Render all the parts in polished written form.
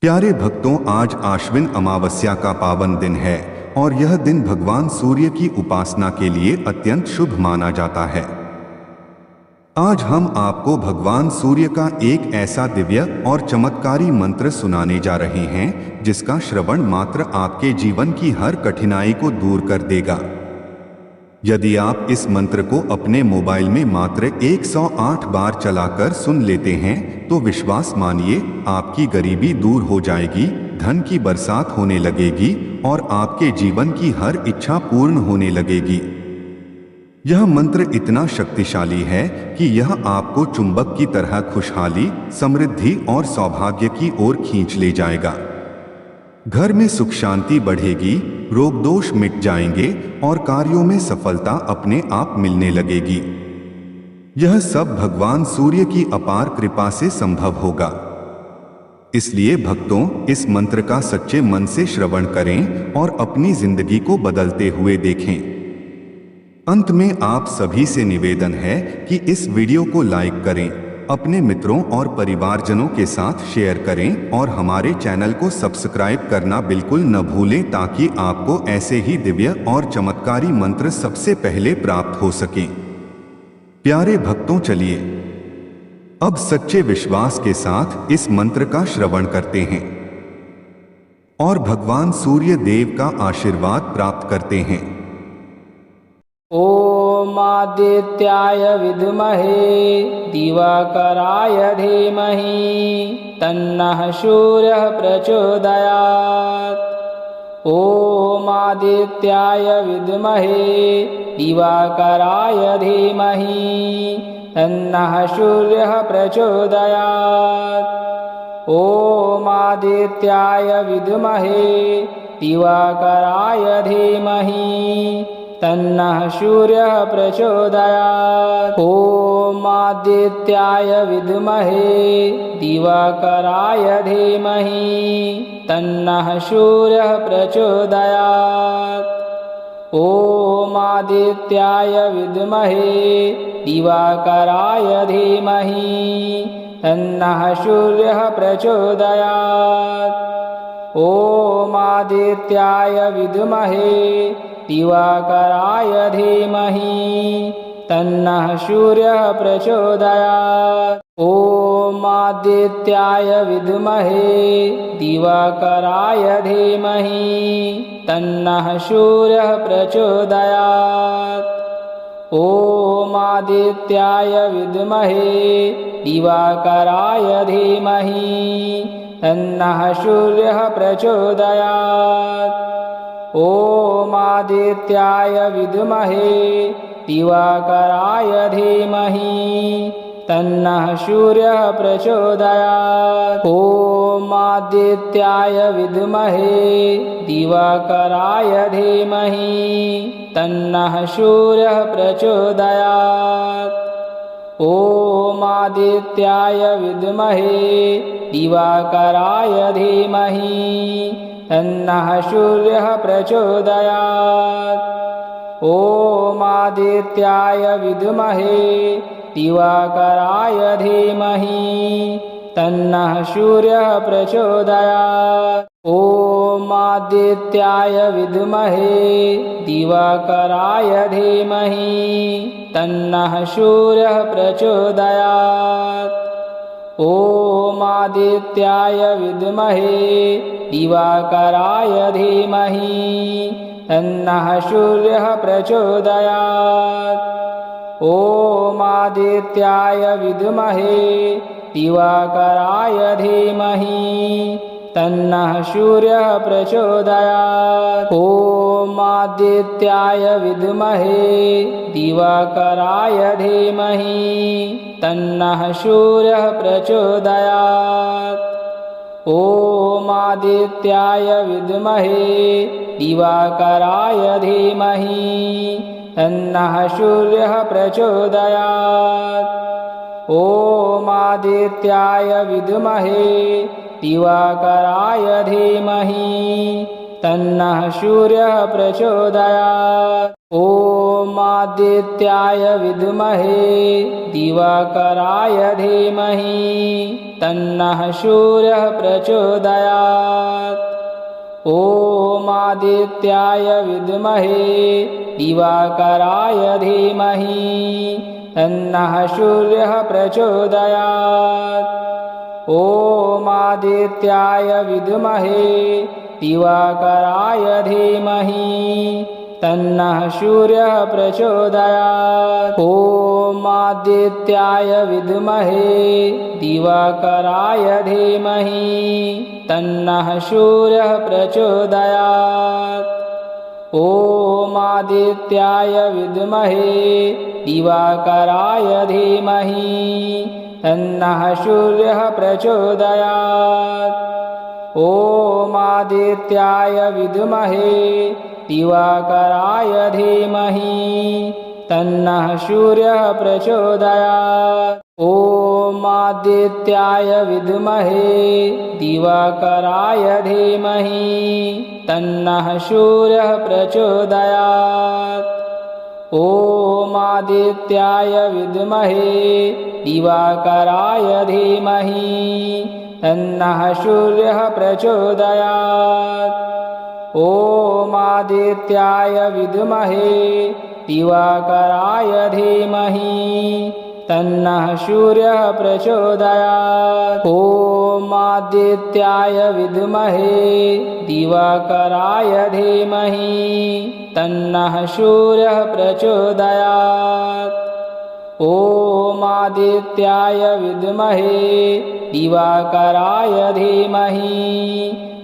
प्यारे भक्तों, आज आश्विन अमावस्या का पावन दिन है और यह दिन भगवान सूर्य की उपासना के लिए अत्यंत शुभ माना जाता है। आज हम आपको भगवान सूर्य का एक ऐसा दिव्य और चमत्कारी मंत्र सुनाने जा रहे हैं जिसका श्रवण मात्र आपके जीवन की हर कठिनाई को दूर कर देगा। यदि आप इस मंत्र को अपने मोबाइल में मात्र 108 बार चलाकर सुन लेते हैं तो विश्वास मानिए, आपकी गरीबी दूर हो जाएगी, धन की बरसात होने लगेगी और आपके जीवन की हर इच्छा पूर्ण होने लगेगी। यह मंत्र इतना शक्तिशाली है कि यह आपको चुंबक की तरह खुशहाली, समृद्धि और सौभाग्य की ओर खींच ले जाएगा। घर में सुख शांति बढ़ेगी, रोग दोष मिट जाएंगे और कार्यों में सफलता अपने आप मिलने लगेगी। यह सब भगवान सूर्य की अपार कृपा से संभव होगा। इसलिए भक्तों, इस मंत्र का सच्चे मन से श्रवण करें और अपनी जिंदगी को बदलते हुए देखें। अंत में आप सभी से निवेदन है कि इस वीडियो को लाइक करें, अपने मित्रों और परिवारजनों के साथ शेयर करें और हमारे चैनल को सब्सक्राइब करना बिल्कुल न भूलें ताकि आपको ऐसे ही दिव्य और चमत्कारी मंत्र सबसे पहले प्राप्त हो सकें। प्यारे भक्तों, चलिए अब सच्चे विश्वास के साथ इस मंत्र का श्रवण करते हैं और भगवान सूर्य देव का आशीर्वाद प्राप्त करते हैं। ॐ आदित्याय विद्महे दिवाकराय धीमहि तन्नः सूर्यः प्रचोदयात्। ॐ आदित्याय विद्महे दिवाकराय धीमहि तन्नः सूर्यः प्रचोदयात्। ॐ आदित्याय विद्महे दिवाकराय धीमहि तन्नः सूर्यः प्रचोदयात्। ॐ आदित्याय विद्महे दिवाकराय धीमहि तन्नः सूर्यः प्रचोदयात्। ॐ आदित्याय विद्महे दिवाकराय धीमहि तन्नः सूर्यः प्रचोदयात्। ॐ आदित्याय विद्महे दिवाकराय धीमहि तन्नः सूर्यः प्रचोदयात्। ॐ आदित्याय विद्महे दिवाकराय धीमहि तन्नः सूर्यः प्रचोदयात्। ॐ आदित्याय विद्महे दिवाकराय धीमहि तन्नः सूर्यः प्रचोदयात्। ॐ आदित्याय विद्महे दिवाकराय धीमहि तन्नः सूर्यः प्रचोदयात्। ॐ आदित्याय विद्महे दिवाकराय धीमहि तन्नः सूर्यः प्रचोदयात्। ॐ आदित्याय विद्महे दिवाकराय धीमहि तन्नः सूर्यः प्रचोदयात्। ॐ आदित्याय विद्महे दिवाकराय धीमहि तन्नः सूर्यः प्रचोदयात्। ॐ आदित्याय विद्महे दिवाकराय धीमहि तन्नः सूर्यः प्रचोदयात्। ॐ आदित्याय विद्महे दिवाकराय धीमहि तन्नः सूर्यः प्रचोदयात्। ॐ आदित्याय विद्महे दिवाकराय धीमहि तन्नः सूर्यः प्रचोदयात्। ॐ आदित्याय विद्महे दिवाकराय धीमहि तन्नः सूर्यः प्रचोदयात्। ॐ आदित्याय विद्महे दिवाकराय धीमहि तन्नः सूर्यः प्रचोदयात्। ॐ आदित्याय विद्महे दिवाकराय धीमहि तन्नः सूर्यः प्रचोदयात्। ॐ आदित्याय विद्महे दिवाकराय धीमहि तन्नः सूर्यः प्रचोदयात्। ॐ आदित्याय विद्महे दिवाकराय धीमहि तन्नः सूर्यः प्रचोदयात्। ॐ आदित्याय विद्महे दिवाकराय धीमहि तन्नः सूर्यः प्रचोदयात्। ॐ आदित्याय विद्महे दिवाकराय धीमहि तन्नः सूर्यः प्रचोदयात्। ॐ आदित्याय विद्महे दिवाकराय धीमहि तन्नः सूर्यः प्रचोदयात्। ॐ आदित्याय विद्महे दिवाकराय धीमहि तन्नः सूर्यः प्रचोदयात्। ॐ आदित्याय विद्महे दिवाकराय धीमहि तन्नः सूर्यः प्रचोदयात्। ॐ आदित्याय विद्महे दिवाकराय धीमहि तन्नः सूर्यः प्रचोदयात्। ॐ आदित्याय विद्महे दिवाकराय धीमहि तन्नः सूर्यः प्रचोदयात्। ॐ आदित्याय विद्महे दिवाकराय धीमहि तन्नः सूर्यः प्रचोदयात्। ॐ आदित्याय विद्महे दिवाकराय धीमहि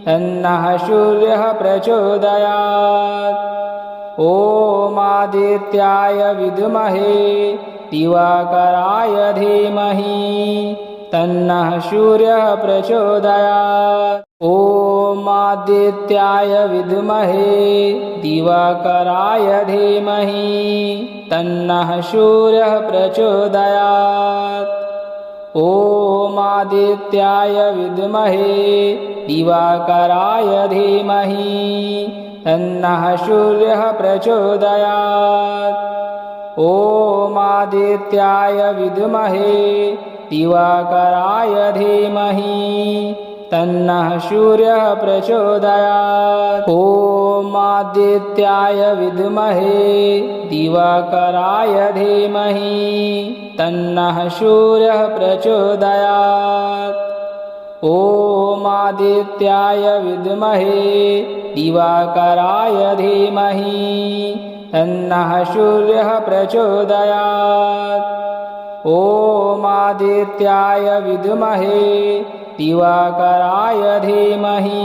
तन्नः सूर्यः प्रचोदयात्। ॐ आदित्याय विद्महे दिवाकराय धीमहि तन्नः सूर्यः प्रचोदयात्। ॐ आदित्याय विद्महे दिवाकराय धीमहि तन्नः सूर्यः प्रचोदयात्। ॐ आदित्याय विद्महे दिवाकराय धीमहि तन्नः सूर्यः प्रचोदयात्। ॐ आदित्याय विद्महे दिवाकराय धीमहि तन्नः सूर्यः प्रचोदयात्। ॐ आदित्याय विद्महे दिवाकराय धीमहि तन्नः सूर्यः प्रचोदयात्। ॐ आदित्याय विद्महे दिवाकराय धीमहि तन्नः सूर्यः प्रचोदयात्। ॐ आदित्याय विद्महे दिवाकराय धीमहि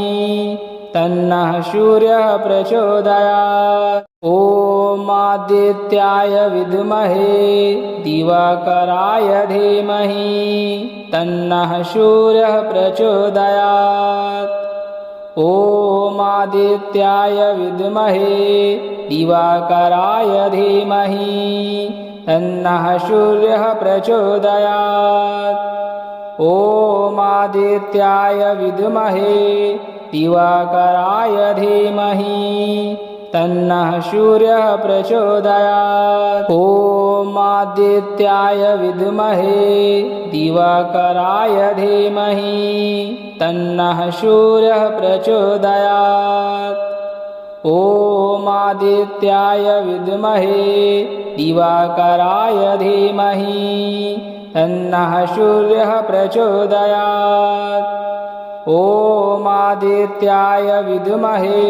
तन्नः सूर्यः प्रचोदयात्। ॐ आदित्याय विद्महे दिवाकराय धीमहि तन्नः सूर्यः प्रचोदयात्। ॐ आदित्याय विद्महे दिवाकराय धीमहि तन्नः सूर्यः प्रचोदयात्। ॐ आदित्याय विद्महे दिवाकराय धीमहि तन्नः सूर्यः प्रचोदयात्। ॐ आदित्याय विद्महे दिवाकराय धीमहि तन्नः सूर्यः प्रचोदयात्। ॐ आदित्याय विद्महे दिवाकराय धीमहि तन्नः सूर्यः प्रचोदयात्। ॐ आदित्याय विद्महे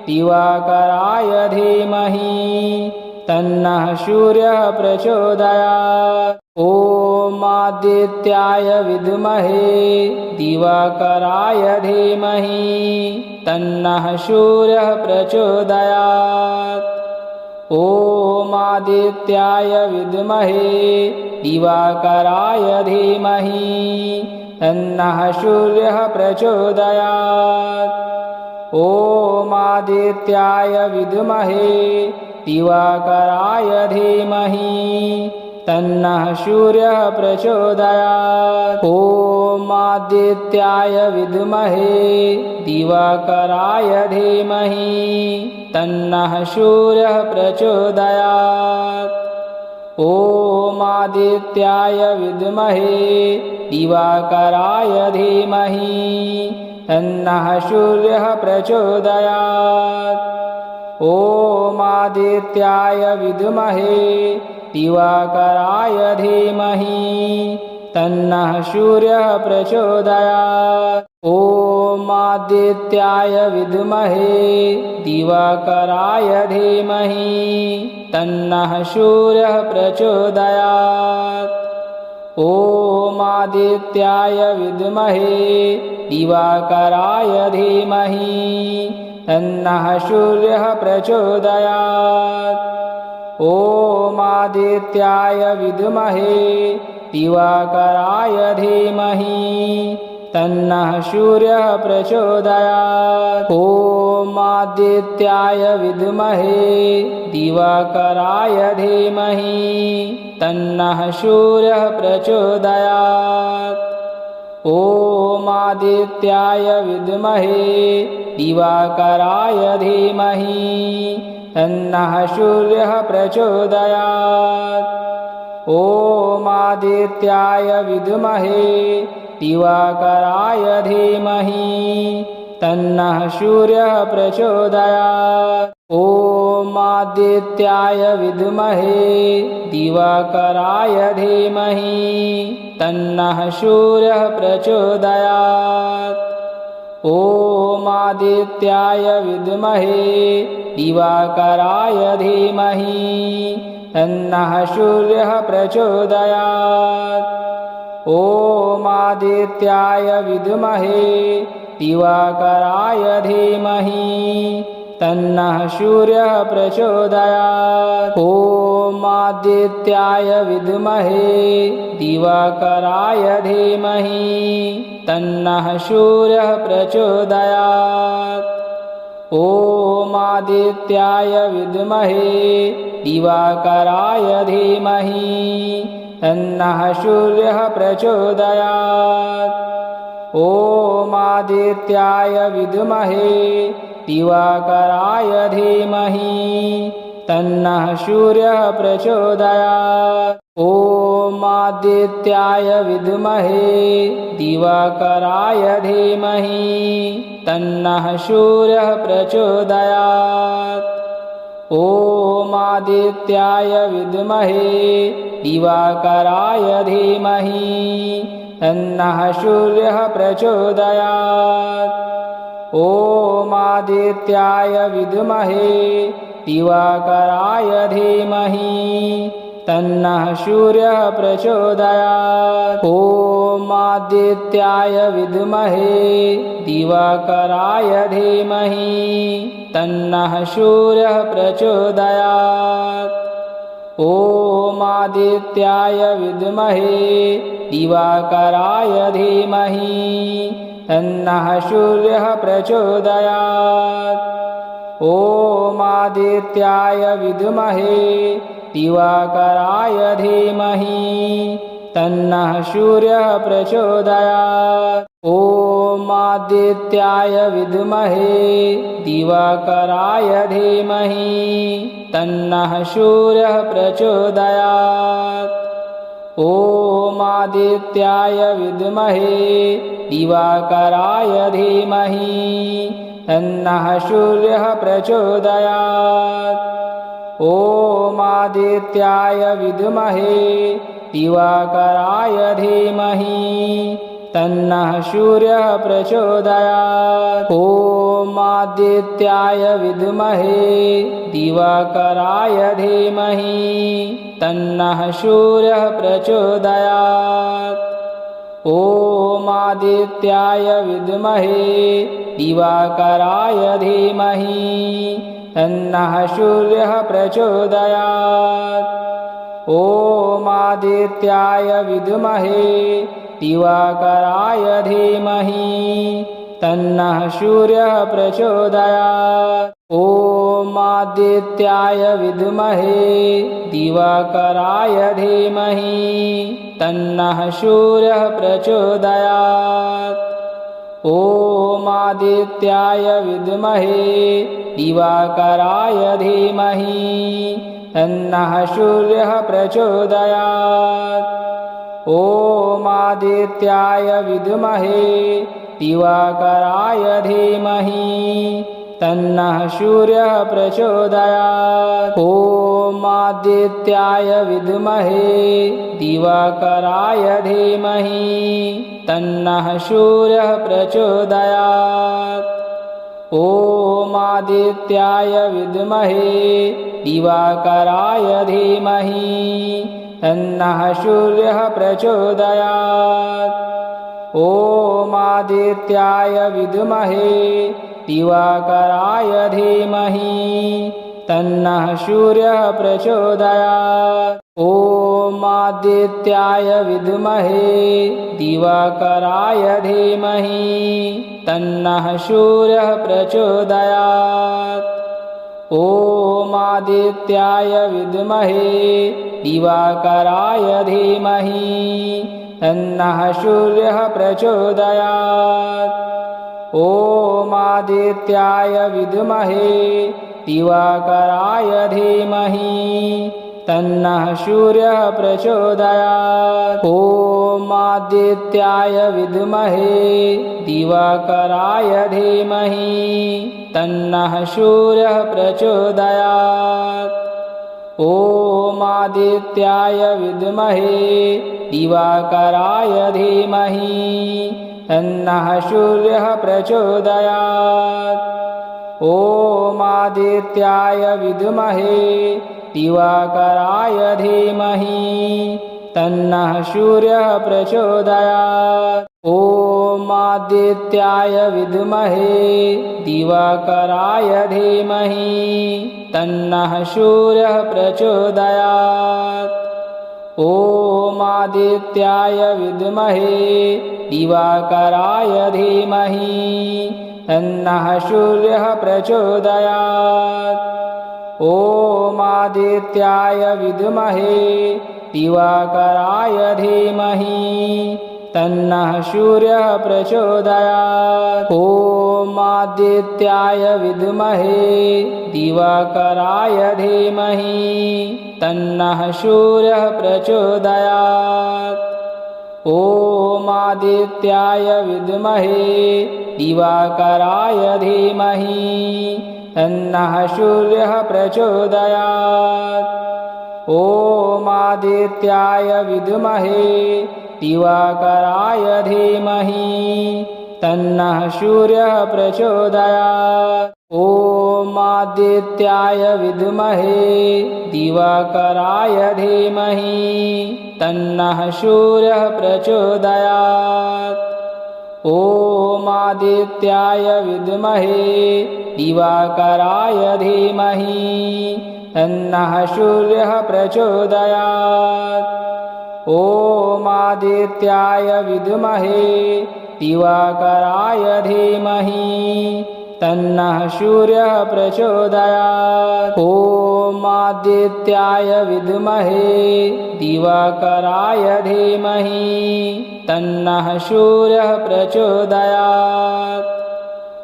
दिवाकराय धीमहि तन्नः सूर्यः प्रचोदयात्। ॐ आदित्याय विद्महे दिवाकराय धीमहि तन्नः सूर्यः प्रचोदयात्। ॐ आदित्याय विद्महे दिवाकराय धीमहि तन्नः सूर्यः प्रचोदयात्। ॐ आदित्याय विद्महे दिवाकराय धीमहि तन्नः सूर्यः प्रचोदयात्। ॐ आदित्याय विद्महे दिवाकराय धीमहि तन्नः सूर्यः प्रचोदयात्। ॐ आदित्याय विद्महे दिवाकराय धीमहि तन्नः सूर्यः प्रचोदयात्। ॐ आदित्याय विद्महे दिवाकराय धीमहि तन्नः सूर्यः प्रचोदयात्। ॐ आदित्याय विद्महे दिवाकराय धीमहि तन्नः सूर्यः प्रचोदयात्। ॐ आदित्याय विद्महे दिवाकराय धीमहि तन्नः सूर्यः प्रचोदयात्। ॐ आदित्याय विद्महे दिवाकराय धीमहि तन्नः सूर्यः प्रचोदयात्। ॐ आदित्याय विद्महे दिवाकराय धीमहि तन्नः सूर्यः प्रचोदयात्। ॐ आदित्याय विद्महे दिवाकराय धीमहि तन्नः सूर्यः प्रचोदयात्। ॐ आदित्याय विद्महे दिवाकराय धीमहि तन्नः सूर्यः प्रचोदयात्। ॐ आदित्याय विद्महे दिवाकराय धीमहि तन्नः सूर्यः प्रचोदयात्। ॐ आदित्याय विद्महे दिवाकराय धीमहि तन्नः सूर्यः प्रचोदयात्। ॐ आदित्याय विद्महे दिवाकराय धीमहि तन्नः सूर्यः प्रचोदयात्। ॐ आदित्याय विद्महे दिवाकराय धीमहि तन्नः सूर्यः प्रचोदयात्। ॐ आदित्याय विद्महे दिवाकराय धीमहि तन्नः सूर्यः प्रचोदयात्। ॐ आदित्याय विद्महे दिवाकराय धीमहि तन्नः सूर्यः प्रचोदयात्। ॐ आदित्याय विद्महे दिवाकराय धीमहि तन्नः सूर्यः प्रचोदयात्। ॐ आदित्याय विद्महे दिवाकराय धीमहि तन्नः सूर्यः प्रचोदयात्। ॐ आदित्याय विद्महे दिवाकराय धीमहि तन्नः सूर्यः प्रचोदयात्। ॐ आदित्याय विद्महे दिवाकराय धीमहि तन्नः सूर्यः प्रचोदयात्। ॐ आदित्याय विद्महे दिवाकराय धीमहि तन्नः सूर्यः प्रचोदयात्। ॐ आदित्याय विद्महे दिवाकराय धीमहि तन्नः सूर्यः प्रचोदयात्। ॐ आदित्याय विद्महे दिवाकराय धीमहि तन्नः सूर्यः प्रचोदयात्। ॐ आदित्याय विद्महे दिवाकराय धीमहि तन्नः सूर्यः प्रचोदयात्। ॐ आदित्याय विद्महे दिवाकराय धीमहि तन्नः सूर्यः प्रचोदयात्। ॐ आदित्याय विद्महे दिवाकराय धीमहि तन्नः सूर्यः प्रचोदयात्। ॐ आदित्याय विद्महे दिवाकराय धीमहि तन्नः सूर्यः प्रचोदयात्। ॐ आदित्याय विद्महे दिवाकराय धीमहि तन्नः सूर्यः प्रचोदयात्। ॐ आदित्याय विद्महे दिवाकराय धीमहि तन्नः सूर्यः प्रचोदयात्। ॐ आदित्याय विद्महे दिवाकराय धीमहि तन्नः सूर्यः प्रचोदयात्। ॐ आदित्याय विद्महे दिवाकराय धीमहि तन्नः सूर्यः प्रचोदयात्। ॐ आदित्याय विद्महे दिवाकराय धीमहि तन्नः सूर्यः प्रचोदयात्। ॐ आदित्याय विद्महे दिवाकराय धीमहि तन्नः सूर्यः प्रचोदयात्। ॐ आदित्याय विद्महे दिवाकराय धीमहि तन्नः सूर्यः प्रचोदयात्। ॐ आदित्याय विद्महे दिवाकराय धीमहि तन्नः सूर्यः प्रचोदयात्। ॐ आदित्याय विद्महे दिवाकराय धीमहि तन्नः सूर्यः प्रचोदयात्। ॐ आदित्याय विद्महे दिवाकराय धीमहि तन्नः सूर्यः प्रचोदयात्। ॐ आदित्याय विद्महे दिवाकराय धीमहि तन्नः सूर्यः प्रचोदयात्। ॐ आदित्याय विद्महे दिवाकराय धीमहि तन्नः सूर्यः प्रचोदयात्। ॐ आदित्याय विद्महे दिवाकराय धीमहि तन्नः सूर्यः प्रचोदयात्। ॐ आदित्याय विद्महे दिवाकराय धीमहि तन्नः सूर्यः प्रचोदयात्। ॐ आदित्याय विद्महे दिवाकराय धीमहि तन्नः सूर्यः प्रचोदयात्। ॐ आदित्याय विद्महे दिवाकराय धीमहि तन्नः सूर्यः प्रचोदयात्। ॐ आदित्याय विद्महे दिवाकराय धीमहि तन्नः सूर्यः प्रचोदयात्। ॐ आदित्याय विद्महे दिवाकराय धीमहि तन्नः सूर्यः प्रचोदयात्। ॐ आदित्याय विद्महे दिवाकराय धीमहि तन्नः सूर्यः प्रचोदयात्। ॐ आदित्याय विद्महे दिवाकराय धीमहि तन्नः सूर्यः प्रचोदयात्। ॐ आदित्याय विद्महे दिवाकराय धीमहि तन्नः सूर्यः प्रचोदयात्। ॐ आदित्याय विद्महे दिवाकराय धीमहि तन्नः सूर्यः प्रचोदयात्। ॐ आदित्याय विद्महे दिवाकराय धीमहि तन्नः सूर्यः प्रचोदयात्।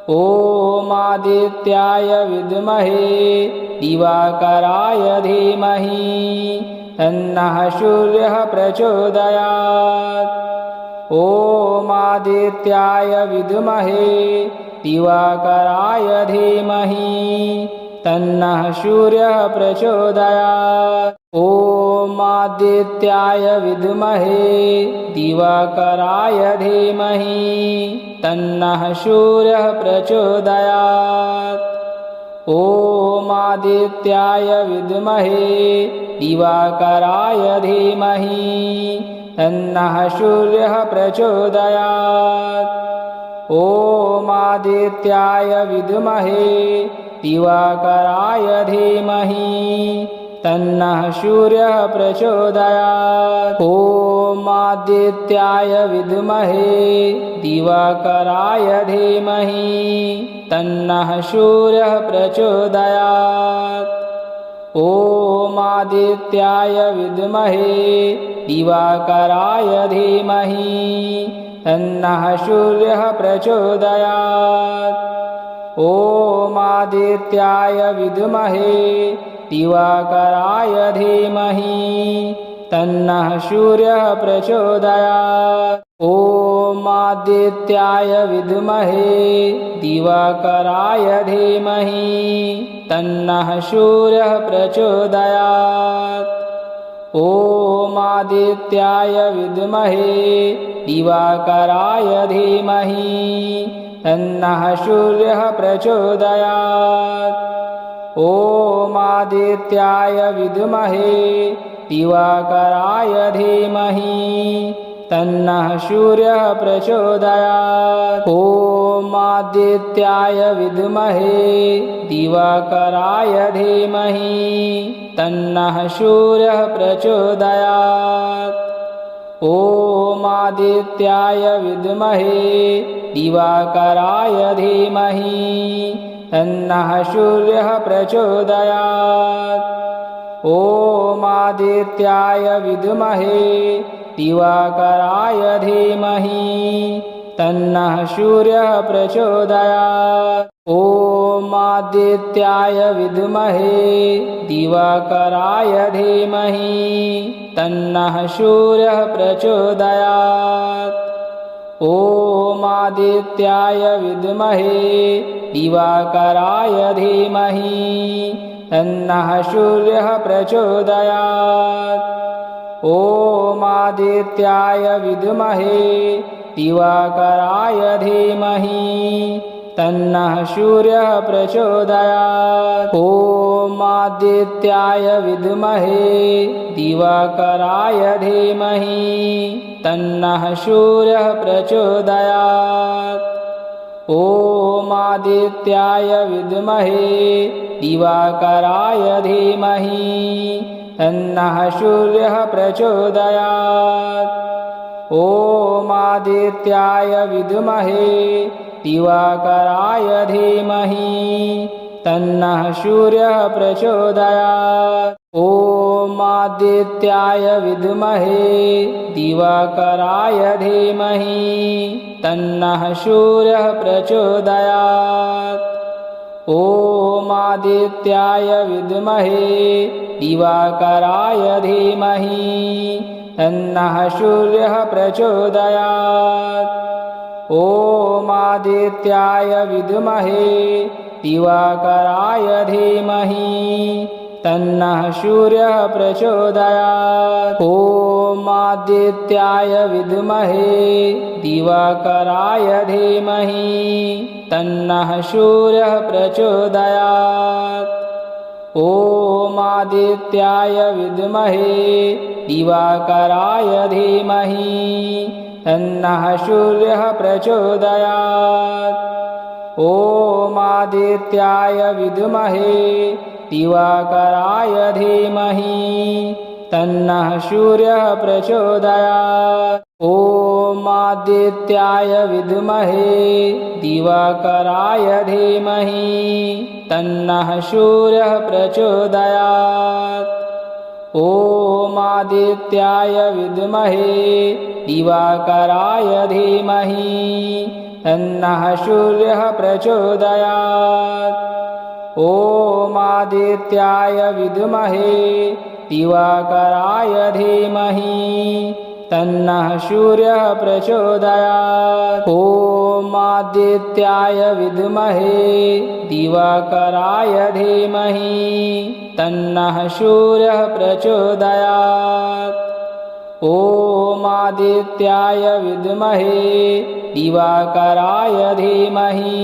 ॐ आदित्याय विद्महे दिवाकराय धीमहि तन्नः सूर्यः प्रचोदयात्। ॐ आदित्याय विद्महे दिवाकराय धीमहि तन्नः सूर्यः प्रचोदयात्। ॐ आदित्याय विद्महे दिवाकराय धीमहि तन्नः सूर्यः प्रचोदयात्। ॐ आदित्याय विद्महे दिवाकराय धीमहि तन्नः सूर्यः प्रचोदयात्। ॐ आदित्याय विद्महे दिवाकराय धीमहि तन्नः सूर्यः प्रचोदयात्। ॐ आदित्याय विद्महे दिवाकराय धीमहि तन्नः सूर्यः प्रचोदयात्। ॐ आदित्याय विद्महे दिवाकराय धीमहि तन्नः सूर्यः प्रचोदयात्। ॐ आदित्याय विद्महे दिवाकराय धीमहि तन्नः सूर्यः प्रचोदयात्। ॐ आदित्याय विद्महे दिवाकराय धीमहि तन्नः सूर्यः प्रचोदयात्। ॐ आदित्याय विद्महे दिवाकराय धीमहि तन्नः सूर्यः प्रचोदयात्। ॐ आदित्याय विद्महे दिवाकराय धीमहि तन्नः सूर्यः प्रचोदयात्। ॐ आदित्याय विद्महे दिवाकराय धीमहि तन्नः सूर्यः प्रचोदयात्। ॐ आदित्याय विद्महे दिवाकराय धीमहि तन्नः सूर्यः प्रचोदयात्। ॐ आदित्याय विद्महे दिवाकराय धीमहि तन्नः सूर्यः प्रचोदयात्। ॐ आदित्याय विद्महे दिवाकराय धीमहि तन्नः सूर्यः प्रचोदयात्। ॐ आदित्याय विद्महे दिवाकराय धीमहि तन्नः सूर्यः प्रचोदयात्। ॐ आदित्याय विद्महे दिवाकराय धीमहि तन्नः सूर्यः प्रचोदयात्। ॐ आदित्याय विद्महे दिवाकराय धीमहि तन्नः सूर्यः प्रचोदयात्। ॐ आदित्याय विद्महे दिवाकराय धीमहि तन्नः सूर्यः प्रचोदयात्। ॐ आदित्याय विद्महे दिवाकराय धीमहि तन्नः सूर्यः प्रचोदयात्। ॐ आदित्याय विद्महे दिवाकराय धीमहि तन्नः सूर्यः प्रचोदयात्। ॐ आदित्याय विद्महे दिवाकराय धीमहि तन्नः सूर्यः प्रचोदयात्। ॐ आदित्याय विद्महे दिवाकराय धीमहि तन्नः सूर्यः प्रचोदयात्। ॐ आदित्याय विद्महे दिवाकराय धीमहि तन्नः सूर्यः प्रचोदयात्। ॐ आदित्याय विद्महे दिवाकराय धीमहि तन्नः सूर्यः प्रचोदयात्। ॐ आदित्याय विद्महे दिवाकराय धीमहि तन्नः सूर्यः प्रचोदयात्। ॐ आदित्याय विद्महे दिवाकराय धीमहि तन्नः सूर्यः प्रचोदयात्। ॐ आदित्याय विद्महे दिवाकराय धीमहि तन्नः सूर्यः प्रचोदयात्। ॐ आदित्याय विद्महे दिवाकराय धीमहि तन्नः सूर्यः प्रचोदयात्। ॐ आदित्याय विद्महे दिवाकराय धीमहि तन्नः सूर्यः प्रचोदयात्। ॐ आदित्याय विद्महे दिवाकराय धीमहि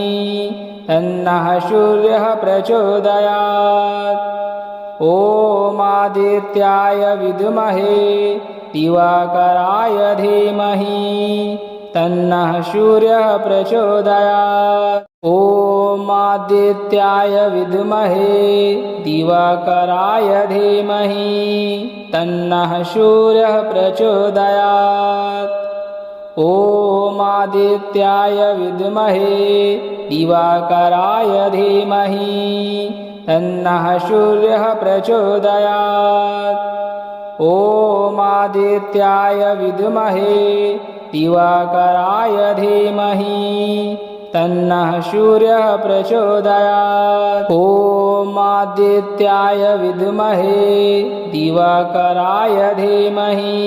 तन्नः सूर्यः प्रचोदयात्। ॐ आदित्याय विद्महे दिवाकराय धीमहि तन्नः सूर्यः प्रचोदयात्। ॐ आदित्याय विद्महे दिवाकराय धीमहि तन्नः सूर्यः प्रचोदयात्। ॐ आदित्याय विद्महे दिवाकराय धीमहि तन्नः सूर्यः प्रचोदयात्। ॐ आदित्याय विद्महे दिवाकराय धीमहि तन्नः सूर्यः प्रचोदयात्। ॐ आदित्याय विद्महे दिवाकराय धीमहि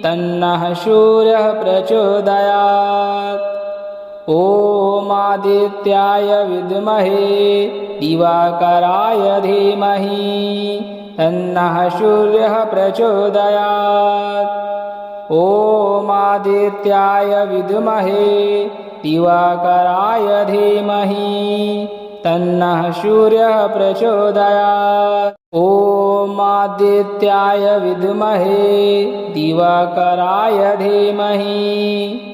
तन्नः सूर्यः प्रचोदयात्। ॐ आदित्याय विद्महे दिवाकराय धीमहि तन्नः सूर्यः प्रचोदयात्। ॐ आदित्याय विद्महे दिवाकराय धीमहि तन्नः सूर्यः प्रचोदयात्। ॐ आदित्याय विद्महे दिवाकराय धीमहि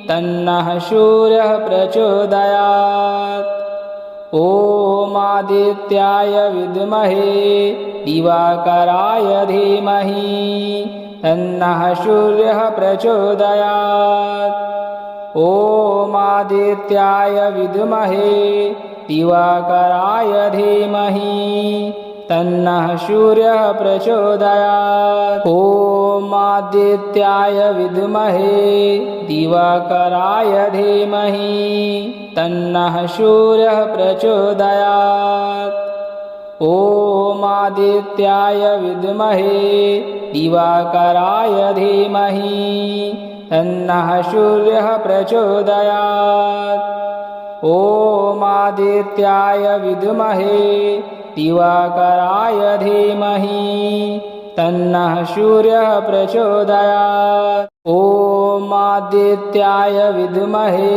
तन्नः सूर्यः प्रचोदयात्। ॐ आदित्याय विद्महे दिवाकराय धीमहि तन्नः सूर्यः प्रचोदयात्। ॐ आदित्याय विद्महे दिवाकराय धीमहि तन्नः सूर्यः प्रचोदयात्। ॐ आदित्याय विद्महे दिवाकराय धीमहि तन्नः सूर्यः प्रचोदयात्। ॐ आदित्याय विद्महे दिवाकराय धीमहि तन्नः सूर्यः प्रचोदयात्। ॐ आदित्याय विद्महे दिवाकराय धीमहि तन्नः सूर्यः प्रचोदयात्। ॐ आदित्याय विद्महे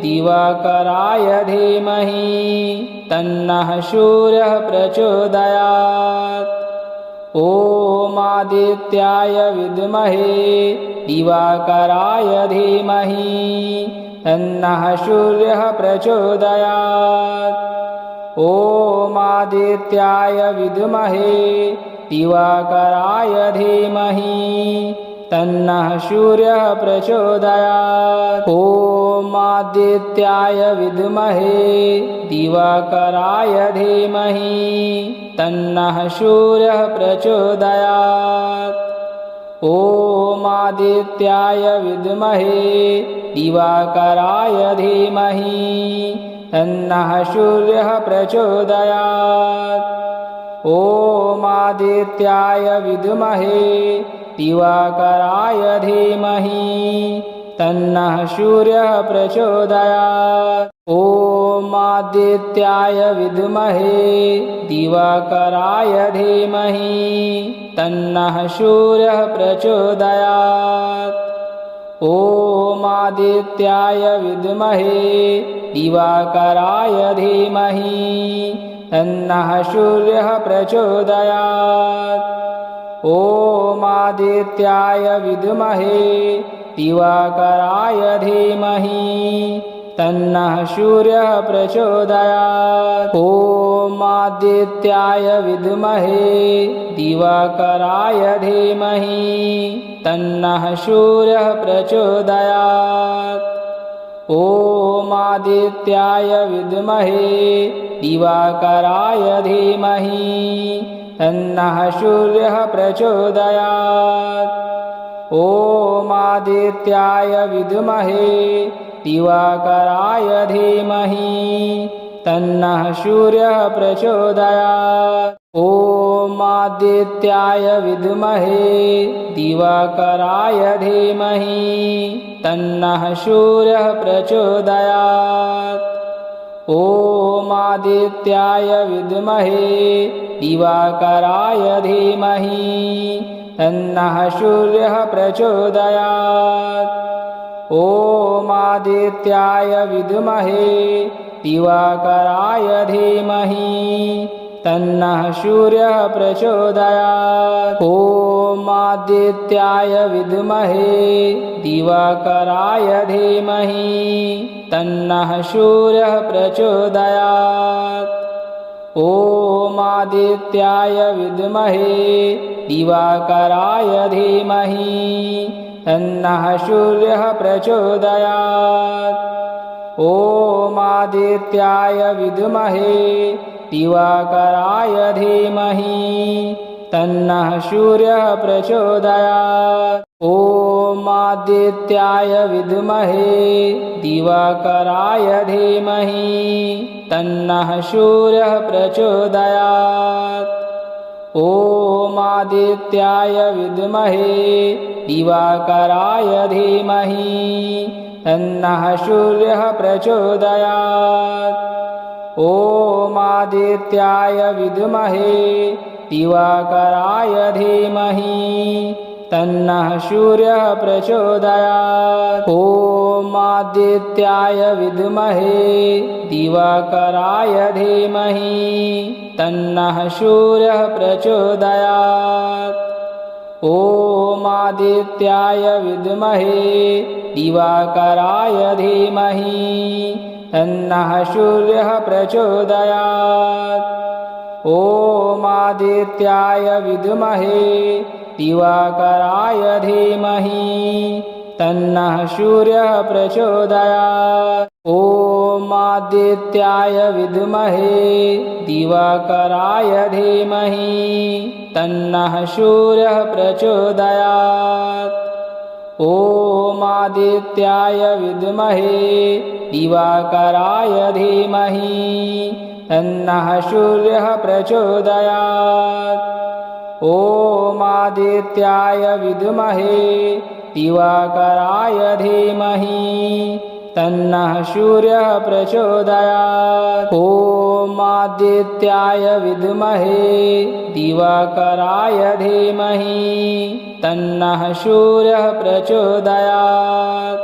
दिवाकराय धीमहि तन्नः सूर्यः प्रचोदयात्। ॐ आदित्याय विद्महे दिवाकराय धीमहि तन्नः सूर्यः प्रचोदयात्। ॐ आदित्याय विद्महे दिवाकराय धीमहि तन्नः सूर्यः प्रचोदयात्। ॐ आदित्याय विद्महे दिवाकराय धीमहि तन्नः सूर्यः प्रचोदयात्। ॐ आदित्याय विद्महे दिवाकराय धीमहि तन्नः सूर्यः प्रचोदयात्। ॐ आदित्याय विद्महे दिवाकराय धीमहि तन्नः सूर्यः प्रचोदयात्। ॐ आदित्याय विद्महे दिवाकराय धीमहि तन्नः सूर्यः प्रचोदयात्। ॐ आदित्याय विद्महे दिवाकराय धीमहि तन्नः सूर्यः प्रचोदयात्। ॐ आदित्याय विद्महे दिवाकराय धीमहि तन्नः सूर्यः प्रचोदयात्। ॐ आदित्याय विद्महे दिवाकराय धीमहि तन्नः सूर्यः प्रचोदयात्। ॐ आदित्याय विद्महे दिवाकराय धीमहि तन्नः सूर्यः प्रचोदयात्। ॐ आदित्याय विद्महे दिवाकराय धीमहि तन्नः सूर्यः प्रचोदयात्। ॐ आदित्याय विद्महे दिवाकराय धीमहि तन्नः सूर्यः प्रचोदयात्। ॐ आदित्याय विद्महे दिवाकराय धीमहि तन्नः सूर्यः प्रचोदयात्। ॐ आदित्याय विद्महे दिवाकराय धीमहि तन्नः सूर्यः प्रचोदयात्। ॐ आदित्याय विद्महे दिवाकराय धीमहि तन्नः सूर्यः प्रचोदयात्। ॐ आदित्याय विद्महे दिवाकराय धीमहि तन्नः सूर्यः प्रचोदयात्। ॐ आदित्याय विद्महे दिवाकराय धीमहि तन्नः सूर्यः प्रचोदयात्। ॐ आदित्याय विद्महे दिवाकराय धीमहि तन्नः सूर्यः प्रचोदयात्। ॐ आदित्याय विद्महे दिवाकराय धीमहि तन्नः सूर्यः प्रचोदयात्। ॐ आदित्याय विद्महे दिवाकराय धीमहि तन्नः सूर्यः प्रचोदयात्। ॐ आदित्याय विद्महे दिवाकराय धीमहि तन्नः सूर्यः प्रचोदयात्। ॐ आदित्याय विद्महे दिवाकराय धीमहि तन्नः सूर्यः प्रचोदयात्। ॐ आदित्याय विद्महे दिवाकराय धीमहि तन्नः सूर्यः प्रचोदयात्। ॐ आदित्याय विद्महे दिवाकराय धीमहि तन्नः सूर्यः प्रचोदयात्। ॐ आदित्याय विद्महे दिवाकराय धीमहि तन्नः सूर्यः प्रचोदयात्। ॐ आदित्याय विद्महे दिवाकराय धीमहि तन्नः सूर्यः प्रचोदयात्। ॐ आदित्याय विद्महे दिवाकराय धीमहि तन्नः सूर्यः प्रचोदयात्।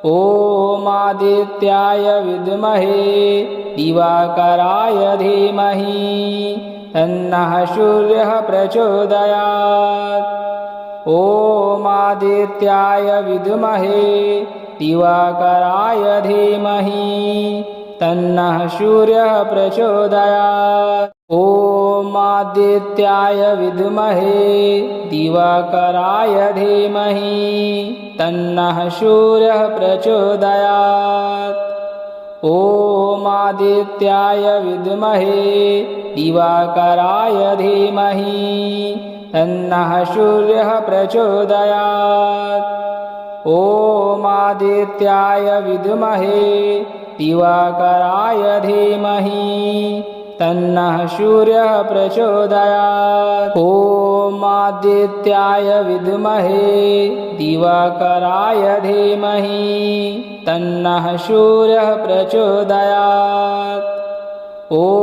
ॐ आदित्याय विद्महे दिवाकराय धीमहि तन्नः सूर्यः प्रचोदयात्। ॐ आदित्याय विद्महे दिवाकराय धीमहि तन्नः सूर्यः प्रचोदयात्। ॐ आदित्याय विद्महे दिवाकराय धीमहि तन्नः सूर्यः प्रचोदयात्। ॐ आदित्याय विद्महे दिवाकराय धीमहि तन्नः सूर्यः प्रचोदयात्। ॐ आदित्याय विद्महे दिवाकराय धीमहि तन्नः सूर्यः प्रचोदयात्। ॐ आदित्याय विद्महे दिवाकराय धीमहि तन्नः सूर्यः प्रचोदयात्।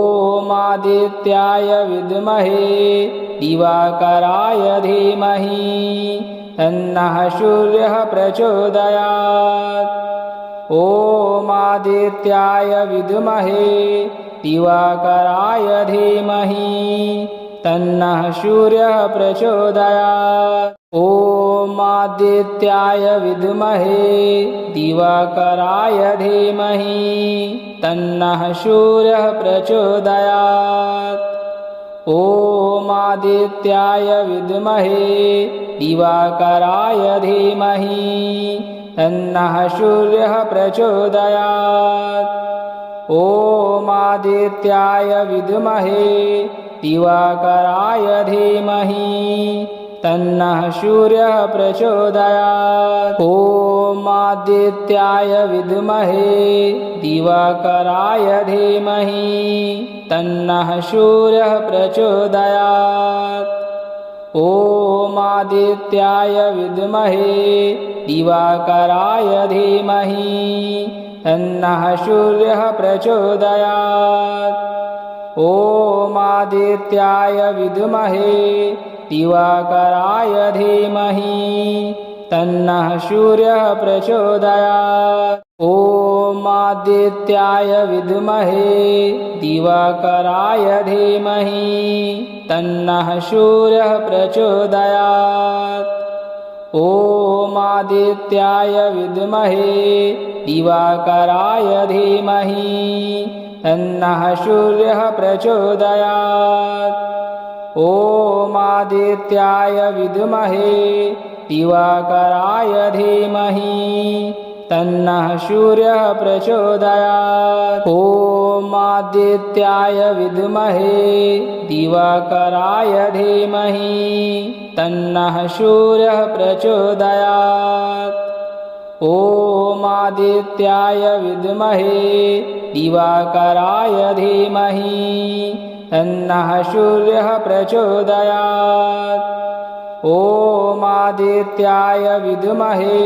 ॐ आदित्याय विद्महे दिवाकराय धीमहि तन्नः सूर्यः प्रचोदयात्। ॐ आदित्याय विद्महे दिवाकराय धीमहि तन्नः सूर्यः प्रचोदयात्। ॐ आदित्याय विद्महे दिवाकराय धीमहि तन्नः सूर्यः प्रचोदयात्। ॐ आदित्याय विद्महे दिवाकराय धीमहि तन्नः सूर्यः प्रचोदयात्। ॐ आदित्याय विद्महे दिवाकराय धीमहि तन्नः सूर्यः प्रचोदयात्। ॐ आदित्याय विद्महे दिवाकराय धीमहि तन्नः सूर्यः प्रचोदयात्। ॐ आदित्याय विद्महे दिवाकराय धीमहि तन्नः सूर्यः प्रचोदयात्। ॐ आदित्याय विद्महे दिवाकराय धीमहि तन्नः सूर्यः प्रचोदयात्। ॐ आदित्याय विद्महे दिवाकराय धीमहि तन्नः सूर्यः प्रचोदयात्। ॐ आदित्याय विद्महे दिवाकराय धीमहि तन्नः सूर्यः प्रचोदयात्। ॐ आदित्याय विद्महे दिवाकराय धीमहि तन्नः सूर्यः प्रचोदयात्। ॐ आदित्याय विद्महे दिवाकराय धीमहि तन्नः सूर्यः प्रचोदयात्। ॐ आदित्याय विद्महे दिवाकराय धीमहि तन्नः सूर्यः प्रचोदयात्। ॐ आदित्याय विद्महे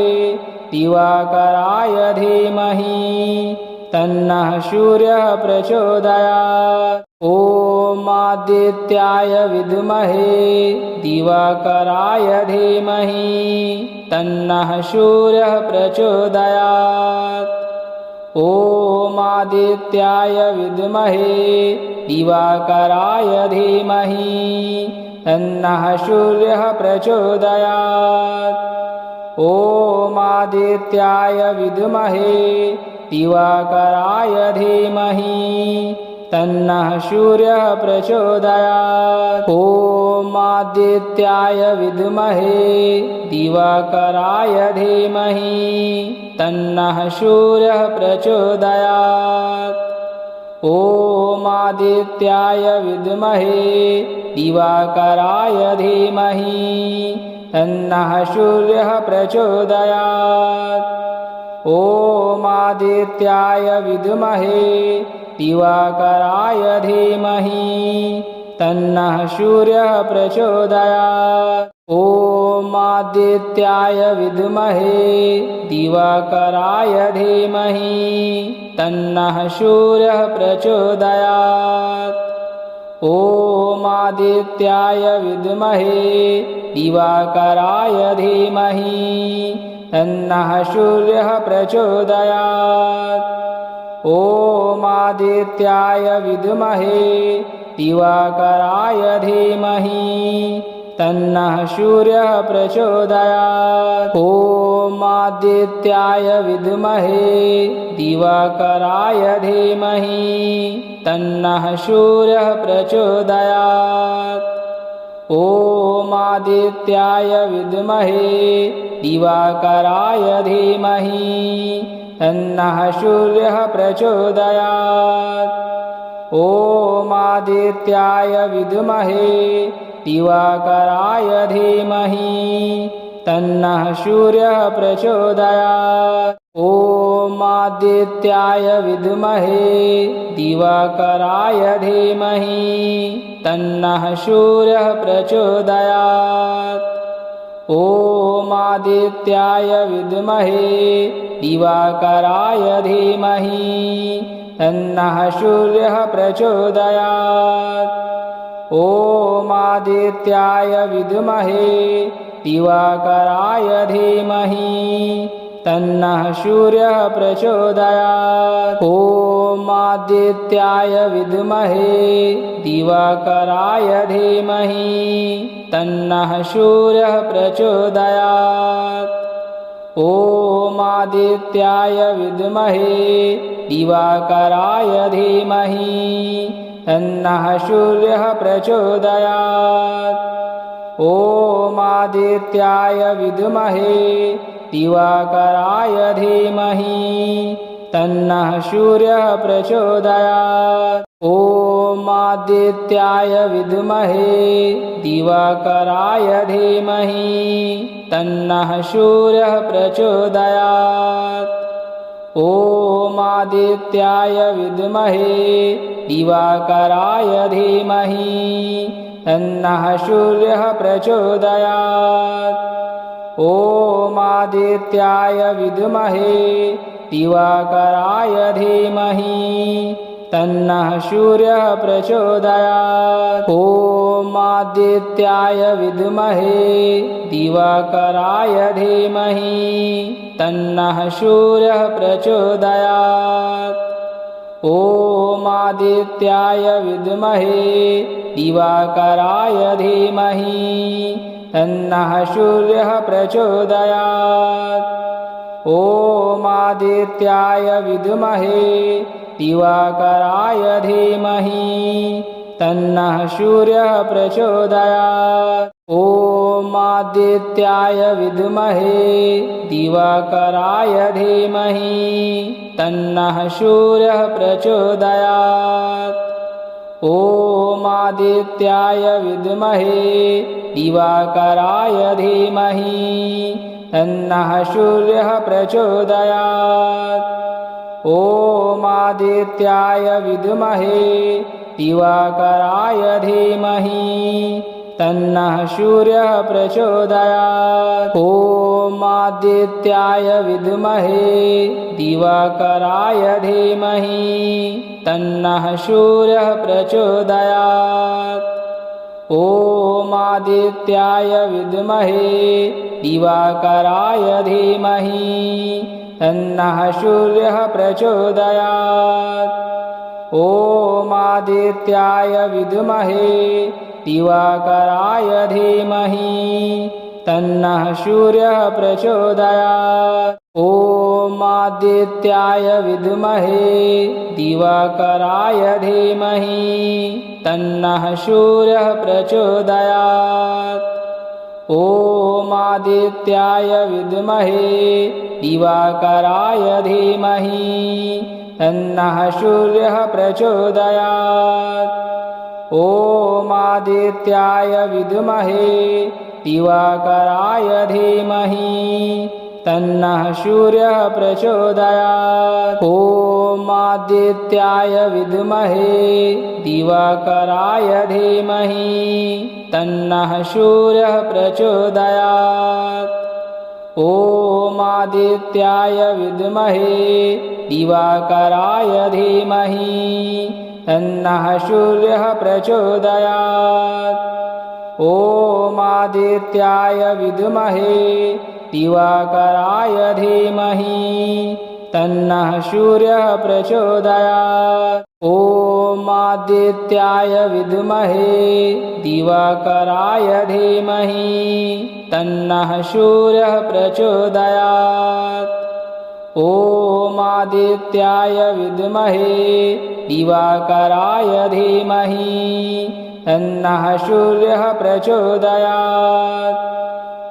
दिवाकराय धीमहि तन्नः सूर्यः प्रचोदयात्। ॐ आदित्याय विद्महे दिवाकराय धीमहि तन्नः सूर्यः प्रचोदयात्। ॐ आदित्याय विद्महे दिवाकराय धीमहि तन्नः सूर्यः प्रचोदयात्। ॐ आदित्याय विद्महे दिवाकराय धीमहि तन्नः सूर्यः प्रचोदयात्। ॐ आदित्याय विद्महे दिवाकराय धीमहि तन्नः सूर्यः प्रचोदयात्। ॐ आदित्याय विद्महे दिवाकराय धीमहि तन्नः सूर्यः प्रचोदयात्। ॐ आदित्याय विद्महे दिवाकराय धीमहि तन्नः सूर्यः प्रचोदयात्। ॐ आदित्याय विद्महे दिवाकराय धीमहि तन्नः सूर्यः प्रचोदयात्। ॐ आदित्याय विद्महे दिवाकराय धीमहि तन्नः सूर्यः प्रचोदयात्। ॐ आदित्याय विद्महे दिवाकराय धीमहि तन्नः सूर्यः प्रचोदयात्। ॐ आदित्याय विद्महे दिवाकराय धीमहि तन्नः सूर्यः प्रचोदयात्। ॐ आदित्याय विद्महे दिवाकराय धीमहि तन्नः सूर्यः प्रचोदयात्। ॐ आदित्याय विद्महे दिवाकराय धीमहि तन्नः सूर्यः प्रचोदयात्। ॐ आदित्याय विद्महे दिवाकराय धीमहि तन्नः सूर्यः प्रचोदयात्। ॐ आदित्याय विद्महे दिवाकराय धीमहि तन्नः सूर्यः प्रचोदयात्। ॐ आदित्याय विद्महे दिवाकराय धीमहि तन्नः सूर्यः प्रचोदयात्। ॐ आदित्याय विद्महे दिवाकराय धीमहि तन्नः सूर्यः प्रचोदयात्। ॐ आदित्याय विद्महे दिवाकराय धीमहि तन्नः सूर्यः प्रचोदयात्। ॐ आदित्याय विद्महे दिवाकराय धीमहि तन्नः सूर्यः प्रचोदयात्। ॐ आदित्याय विद्महे दिवाकराय धीमहि तन्नः सूर्यः प्रचोदयात्। ॐ आदित्याय विद्महे दिवाकराय धीमहि तन्नः सूर्यः प्रचोदयात्। ॐ आदित्याय विद्महे दिवाकराय धीमहि तन्नः सूर्यः प्रचोदयात्। ॐ आदित्याय विद्महे दिवाकराय धीमहि तन्नः सूर्यः प्रचोदयात्। ॐ आदित्याय विद्महे दिवाकराय धीमहि तन्नः सूर्यः प्रचोदयात्। ॐ आदित्याय विद्महे दिवाकराय धीमहि तन्नः सूर्यः प्रचोदयात्। ॐ आदित्याय विद्महे दिवाकराय धीमहि तन्नः सूर्यः प्रचोदयात्। ॐ आदित्याय विद्महे दिवाकराय धीमहि तन्नः सूर्यः प्रचोदयात्। ॐ आदित्याय विद्महे दिवाकराय धीमहि तन्नः सूर्यः प्रचोदयात्। ॐ आदित्याय विद्महे दिवाकराय धीमहि तन्नः सूर्यः प्रचोदयात्। ॐ आदित्याय विद्महे दिवाकराय धीमहि तन्नः सूर्यः प्रचोदयात्। ॐ आदित्याय विद्महे दिवाकराय धीमहि तन्नः सूर्यः प्रचोदयात्। ॐ आदित्याय विद्महे दिवाकराय धीमहि तन्नः सूर्यः प्रचोदयात्। ॐ आदित्याय विद्महे दिवाकराय धीमहि तन्नः सूर्यः प्रचोदयात्। ॐ आदित्याय विद्महे दिवाकराय धीमहि तन्नः सूर्यः प्रचोदयात्। ॐ आदित्याय विद्महे दिवाकराय धीमहि तन्नः सूर्यः प्रचोदयात्। ॐ आदित्याय विद्महे दिवाकराय धीमहि तन्नः सूर्यः प्रचोदयात्। ॐ आदित्याय विद्महे दिवाकराय धीमहि तन्नः सूर्यः प्रचोदयात्। ॐ आदित्याय विद्महे दिवाकराय धीमहि तन्नः सूर्यः प्रचोदयात्। ॐ आदित्याय विद्महे दिवाकराय धीमहि तन्नः सूर्यः प्रचोदयात्।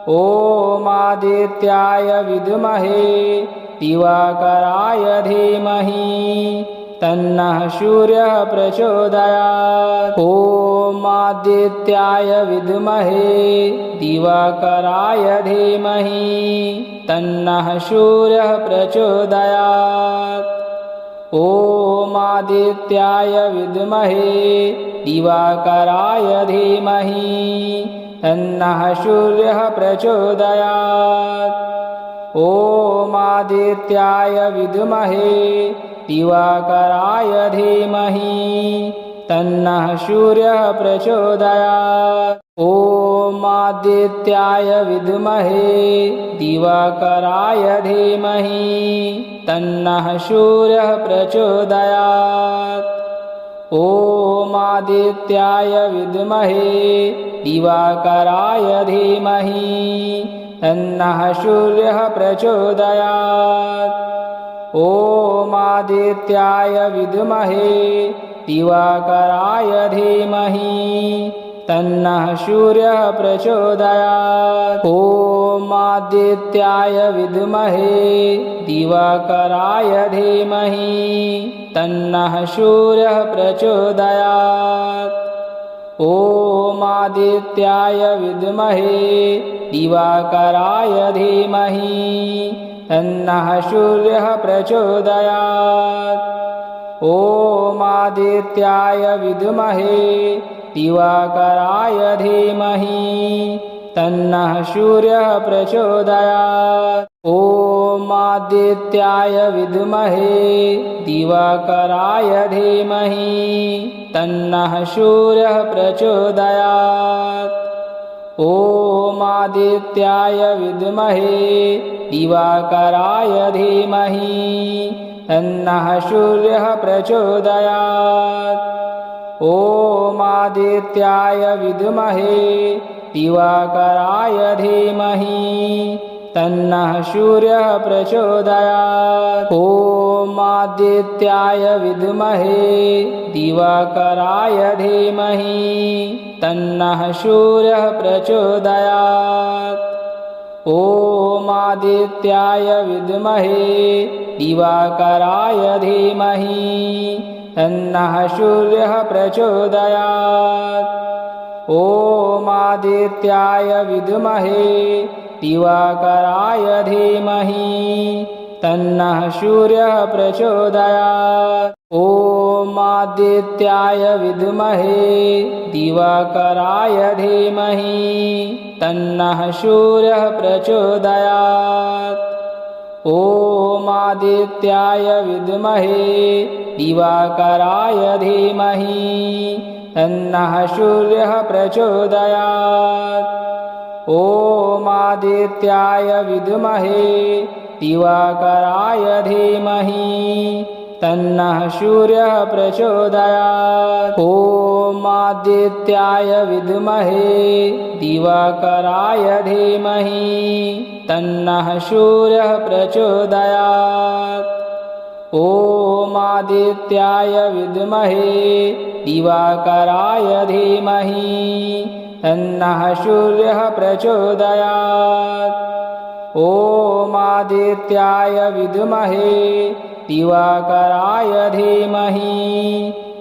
ॐ आदित्याय विद्महे दिवाकराय धीमहि तन्नः सूर्यः प्रचोदयात्। ॐ आदित्याय विद्महे दिवाकराय धीमहि तन्नः सूर्यः प्रचोदयात्। ॐ आदित्याय विद्महे दिवाकराय धीमहि तन्नः सूर्यः प्रचोदयात्। ॐ आदित्याय विद्महे दिवाकराय धीमहि तन्नः सूर्यः प्रचोदयात्। ॐ आदित्याय विद्महे दिवाकराय धीमहि तन्नः सूर्यः प्रचोदयात्। ॐ आदित्याय विद्महे दिवाकराय धीमहि तन्नः सूर्यः प्रचोदयात्। ॐ आदित्याय विद्महे दिवाकराय धीमहि तन्नः सूर्यः प्रचोदयात्। ॐ आदित्याय विद्महे दिवाकराय धीमहि तन्नः सूर्यः प्रचोदयात्। ॐ आदित्याय विद्महे दिवाकराय धीमहि तन्नः सूर्यः प्रचोदयात्। ॐ आदित्याय विद्महे दिवाकराय धीमहि तन्नः सूर्यः प्रचोदयात्। ॐ आदित्याय विद्महे दिवाकराय धीमहि तन्नः सूर्यः प्रचोदयात्। ॐ आदित्याय विद्महे दिवाकराय धीमहि तन्नः सूर्यः प्रचोदयात्। ॐ आदित्याय विद्महे दिवाकराय धीमहि तन्नः सूर्यः प्रचोदयात्। ॐ आदित्याय विद्महे दिवाकराय धीमहि तन्नः सूर्यः प्रचोदयात्। ॐ आदित्याय विद्महे दिवाकराय धीमहि तन्नः सूर्यः प्रचोदयात्। ॐ आदित्याय विद्महे दिवाकराय धीमहि तन्नः सूर्यः प्रचोदयात्। ॐ आदित्याय विद्महे दिवाकराय धीमहि तन्नः सूर्यः प्रचोदयात्। ॐ आदित्याय विद्महे दिवाकराय धीमहि तन्नः सूर्यः प्रचोदयात्। ॐ आदित्याय विद्महे दिवाकराय धीमहि तन्नः सूर्यः प्रचोदयात्। ॐ आदित्याय विद्महे दिवाकराय धीमहि तन्नः सूर्यः प्रचोदयात्। ॐ आदित्याय विद्महे दिवाकराय धीमहि तन्नः सूर्यः प्रचोदयात्। ॐ आदित्याय विद्महे दिवाकराय धीमहि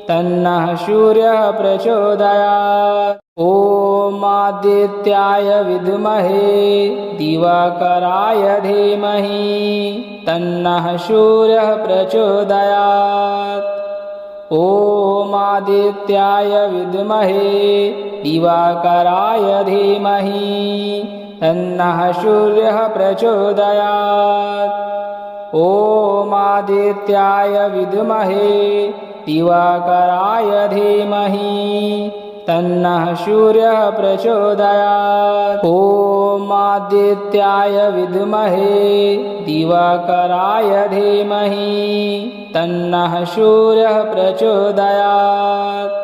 तन्नः सूर्यः प्रचोदयात्। ॐ आदित्याय विद्महे दिवाकराय धीमहि तन्नः सूर्यः प्रचोदयात्। ॐ आदित्याय विद्महे दिवाकराय धीमहि तन्नः सूर्यः प्रचोदयात्। ॐ आदित्याय विद्महे दिवाकराय धीमहि तन्नः सूर्यः प्रचोदयात्। ॐ आदित्याय विद्महे दिवाकराय धीमहि तन्नः सूर्यः प्रचोदयात्।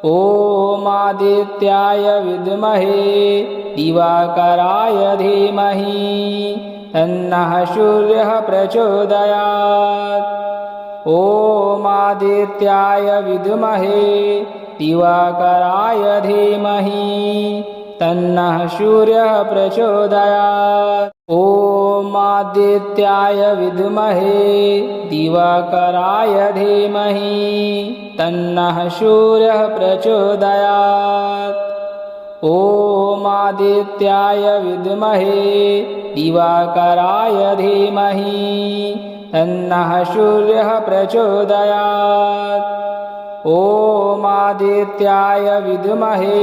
ॐ आदित्याय विद्महे दिवाकराय धीमहि तन्नः सूर्यः प्रचोदयात्। ॐ आदित्याय विद्महे दिवाकराय धीमहि तन्नः सूर्यः प्रचोदयात्। ॐ आदित्याय विद्महे दिवाकराय धीमहि तन्नः सूर्यः प्रचोदयात्। ॐ आदित्याय विद्महे दिवाकराय धीमहि तन्नः सूर्यः प्रचोदयात्। ॐ आदित्याय विद्महे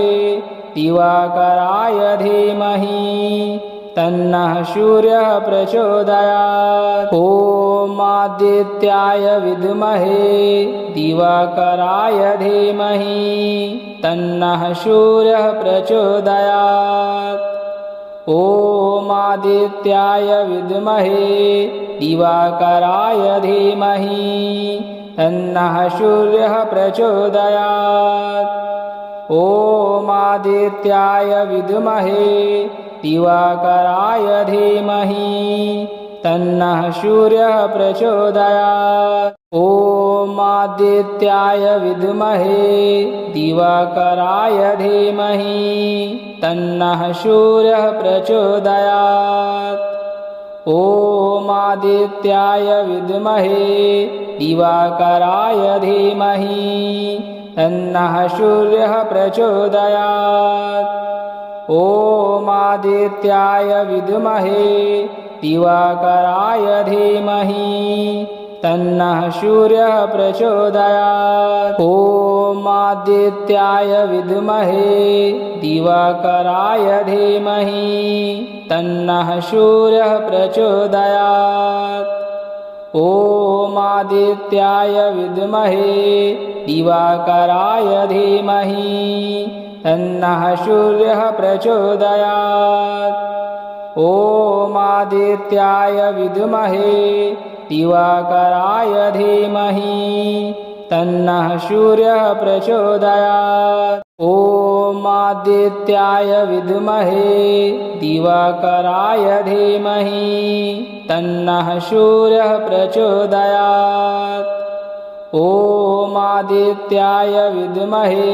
दिवाकराय धीमहि तन्नः सूर्यः प्रचोदयात्। ॐ आदित्याय विद्महे दिवाकराय धीमहि तन्नः सूर्यः प्रचोदयात्। ॐ आदित्याय विद्महे दिवाकराय धीमहि तन्नः सूर्यः प्रचोदयात्। ॐ आदित्याय विद्महे दिवाकराय धीमहि तन्नः सूर्यः प्रचोदयात्। ॐ आदित्याय विद्महे दिवाकराय धीमहि तन्नः सूर्यः प्रचोदयात्। ॐ आदित्याय विद्महे दिवाकराय धीमहि तन्नः सूर्यः प्रचोदयात्। ॐ आदित्याय विद्महे दिवाकराय धीमहि तन्नः तन्नः सूर्यः प्रचोदयात्। ॐ आदित्याय विद्महे दिवाकराय धीमहि तन्नः सूर्यः प्रचोदयात्। ॐ आदित्याय विद्महे दिवाकराय धीमहि तन्नः सूर्यः प्रचोदयात्। ॐ आदित्याय विद्महे दिवाकराय धीमहि तन्नः सूर्यः प्रचोदयात्। ॐ आदित्याय विद्महे दिवाकराय धीमहि तन्नः सूर्यः प्रचोदयात्। ॐ आदित्याय विद्महे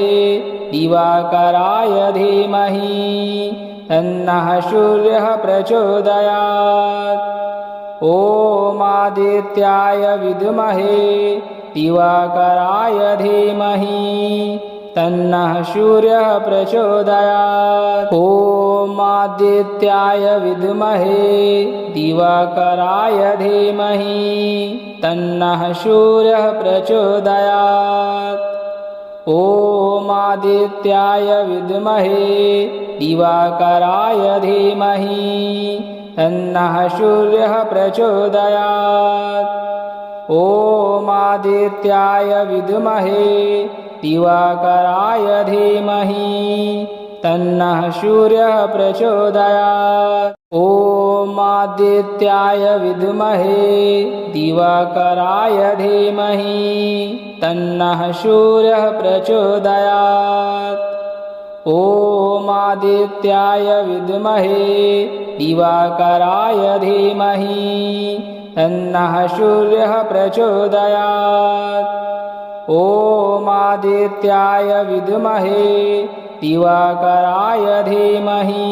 दिवाकराय धीमहि तन्नः सूर्यः प्रचोदयात्। ॐ आदित्याय विद्महे दिवाकराय धीमहि तन्नः सूर्यः प्रचोदयात्। ॐ आदित्याय विद्महे दिवाकराय धीमहि तन्नः सूर्यः प्रचोदयात्। ॐ आदित्याय विद्महे दिवाकराय धीमहि तन्नः सूर्यः प्रचोदयात्। ॐ आदित्याय विद्महे दिवाकराय धीमहि तन्नः सूर्यः प्रचोदयात्। ॐ आदित्याय विद्महे दिवाकराय धीमहि तन्नः सूर्यः प्रचोदयात्। ॐ आदित्याय विद्महे दिवाकराय धीमहि तन्नः सूर्यः प्रचोदयात्। ॐ आदित्याय विद्महे दिवाकराय धीमहि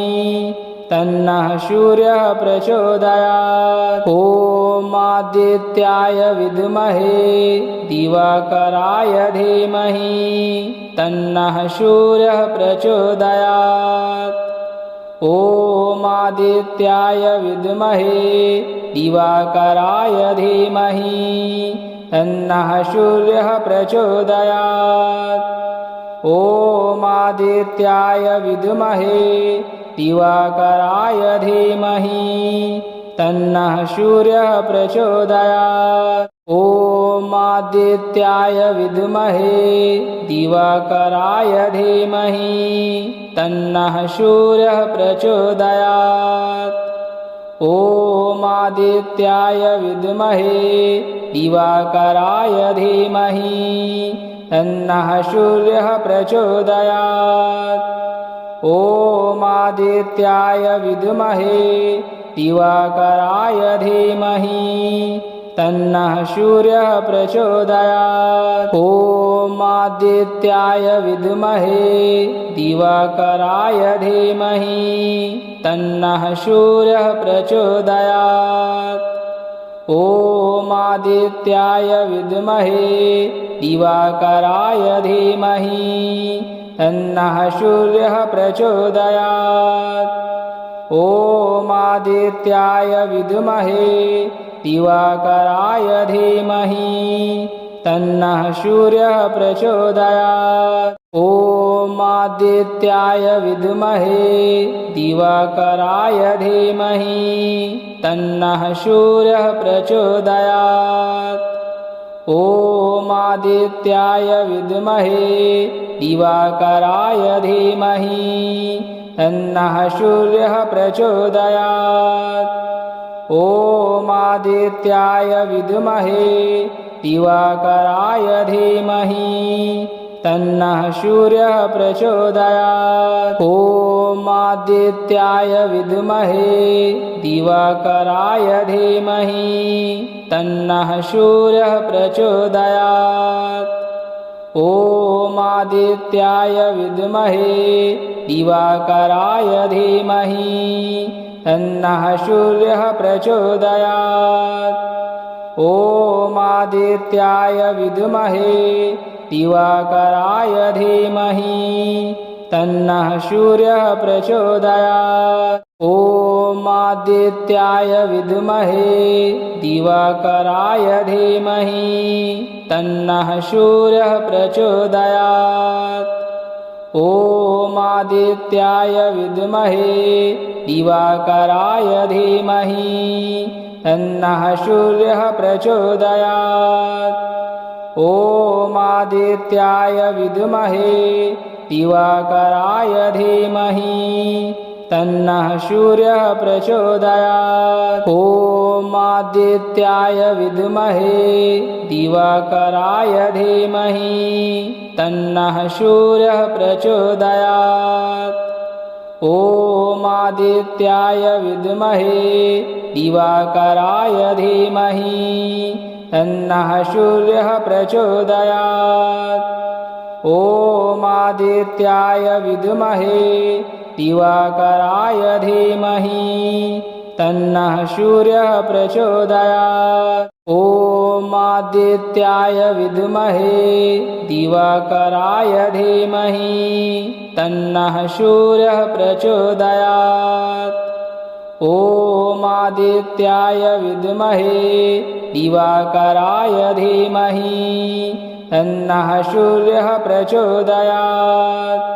तन्नः सूर्यः प्रचोदयात्। ॐ आदित्याय विद्महे दिवाकराय धीमहि तन्नः सूर्यः प्रचोदयात्। ॐ आदित्याय विद्महे दिवाकराय धीमहि तन्नः सूर्यः प्रचोदयात्। ॐ आदित्याय विद्महे दिवाकराय धीमहि तन्नः सूर्यः प्रचोदयात्। ॐ आदित्याय विद्महे दिवाकराय धीमहि तन्नः सूर्यः प्रचोदयात्। ॐ आदित्याय विद्महे दिवाकराय धीमहि तन्नः सूर्यः प्रचोदयात्। ॐ आदित्याय विद्महे दिवाकराय धीमहि तन्नः सूर्यः प्रचोदयात्। ॐ आदित्याय विद्महे दिवाकराय धीमहि तन्नः सूर्यः प्रचोदयात्। ॐ आदित्याय विद्महे दिवाकराय धीमहि तन्नः सूर्यः प्रचोदयात्। ॐ आदित्याय विद्महे दिवाकराय धीमहि तन्नः सूर्यः प्रचोदयात्। ॐ आदित्याय विद्महे दिवाकराय धीमहि तन्नः सूर्यः प्रचोदयात्। ॐ आदित्याय विद्महे दिवाकराय धीमहि तन्नः सूर्यः प्रचोदयात्। ॐ आदित्याय विद्महे दिवाकराय धीमहि तन्नः सूर्यः प्रचोदयात्। ॐ आदित्याय विद्महे दिवाकराय धीमहि तन्नः सूर्यः प्रचोदयात्। ॐ आदित्याय विद्महे दिवाकराय धीमहि तन्नः सूर्यः प्रचोदयात्। ॐ आदित्याय विद्महे दिवाकराय धीमहि तन्नः सूर्यः प्रचोदयात्। ॐ आदित्याय विद्महे दिवाकराय धीमहि तन्नः सूर्यः प्रचोदयात्। ॐ आदित्याय विद्महे दिवाकराय धीमहि तन्नः सूर्यः प्रचोदयात्। ॐ आदित्याय विद्महे दिवाकराय धीमहि तन्नः सूर्यः प्रचोदयात्। ॐ आदित्याय विद्महे दिवाकराय धीमहि तन्नः सूर्यः प्रचोदयात्। ॐ आदित्याय विद्महे दिवाकराय धीमहि तन्नः सूर्यः प्रचोदयात्। ॐ आदित्याय विद्महे दिवाकराय धीमहि तन्नः सूर्यः प्रचोदयात्। ॐ आदित्याय विद्महे दिवाकराय धीमहि तन्नः सूर्यः प्रचोदयात्। ॐ आदित्याय विद्महे दिवाकराय धीमहि तन्नः सूर्यः प्रचोदयात्।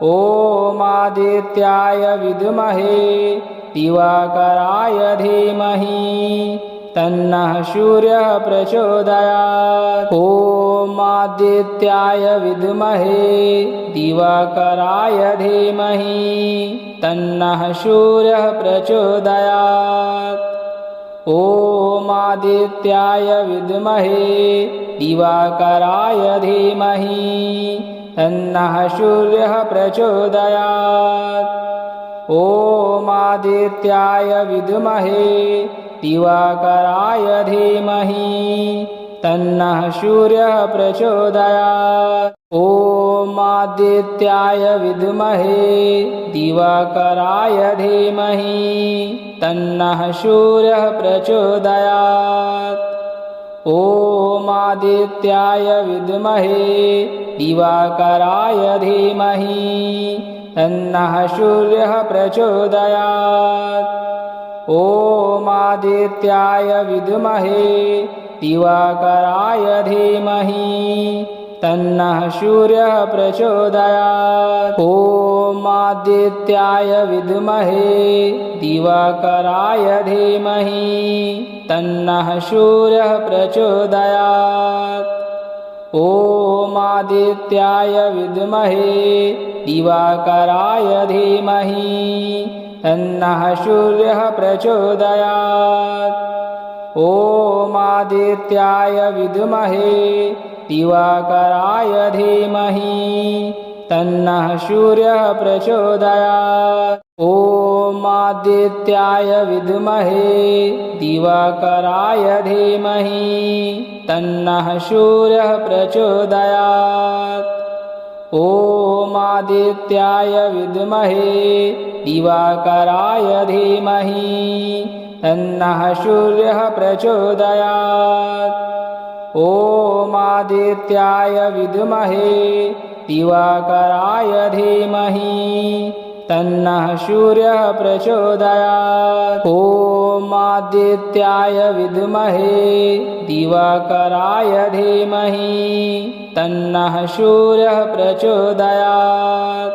ॐ आदित्याय विद्महे दिवाकराय धीमहि तन्नः सूर्यः प्रचोदयात्। ॐ आदित्याय विद्महे दिवाकराय धीमहि तन्नः सूर्यः प्रचोदयात्। ॐ आदित्याय विद्महे दिवाकराय धीमहि तन्नः सूर्यः प्रचोदयात्। ॐ आदित्याय विद्महे दिवाकराय धीमहि तन्नः सूर्यः प्रचोदयात्। ॐ आदित्याय विद्महे दिवाकराय धीमहि तन्नः सूर्यः प्रचोदयात्। ॐ आदित्याय विद्महे दिवाकराय धीमहि तन्नः सूर्यः प्रचोदयात्। ॐ आदित्याय विद्महे दिवाकराय धीमहि तन्नः सूर्यः प्रचोदयात्। ॐ आदित्याय विद्महे दिवाकराय धीमहि तन्नः सूर्यः प्रचोदयात्। ॐ आदित्याय विद्महे दिवाकराय धीमहि तन्नः सूर्यः प्रचोदयात्। ॐ आदित्याय विद्महे दिवाकराय धीमहि तन्नः सूर्यः प्रचोदयात्। ॐ आदित्याय विद्महे दिवाकराय धीमहि तन्नः सूर्यः प्रचोदयात्। ॐ आदित्याय विद्महे दिवाकराय धीमहि तन्नः सूर्यः प्रचोदयात्। ॐ आदित्याय विद्महे दिवाकराय धीमहि तन्नः सूर्यः प्रचोदयात्। ॐ आदित्याय विद्महे दिवाकराय धीमहि तन्नः सूर्यः प्रचोदयात्।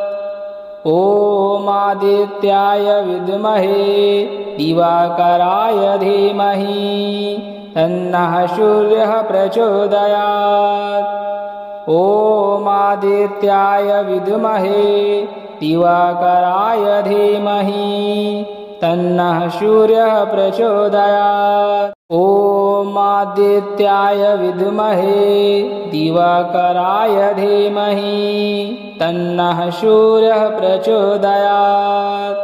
ॐ आदित्याय विद्महे दिवाकराय धीमहि तन्नः सूर्यः प्रचोदयात्। ॐ आदित्याय विद्महे दिवाकराय धीमहि तन्नः सूर्यः प्रचोदयात्। ॐ आदित्याय विद्महे दिवाकराय धीमहि तन्नः सूर्यः प्रचोदयात्।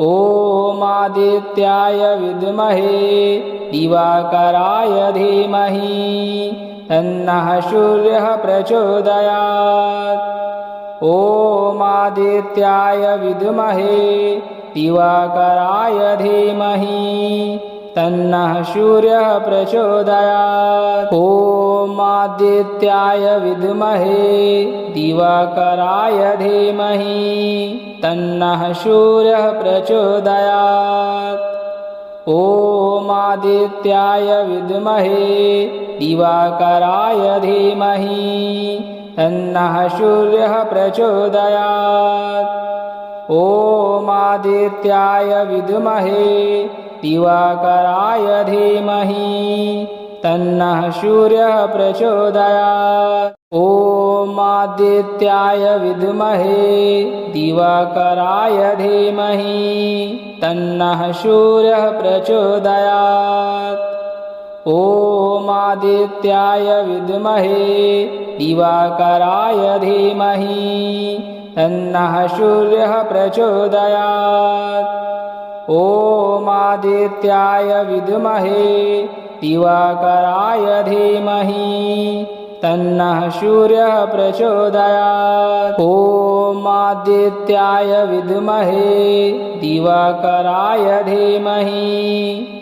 ॐ आदित्याय विद्महे दिवाकराय धीमहि तन्नः सूर्यः प्रचोदयात्। ॐ आदित्याय विद्महे दिवाकराय धीमहि तन्नः सूर्यः प्रचोदयात्। ॐ आदित्याय विद्महे दिवाकराय धीमहि तन्नः सूर्यः प्रचोदयात्। ॐ आदित्याय विद्महे दिवाकराय धीमहि तन्नः सूर्यः प्रचोदयात्। ॐ आदित्याय विद्महे दिवाकराय धीमहि तन्नः सूर्यः प्रचोदयात्। ॐ आदित्याय विद्महे दिवाकराय धीमहि तन्नः सूर्यः प्रचोदयात्। ॐ आदित्याय विद्महे दिवाकराय धीमहि तन्नः सूर्यः प्रचोदयात्। ॐ आदित्याय विद्महे दिवाकराय धीमहि तन्नः सूर्यः प्रचोदयात्। ॐ आदित्याय विद्महे दिवाकराय धीमहि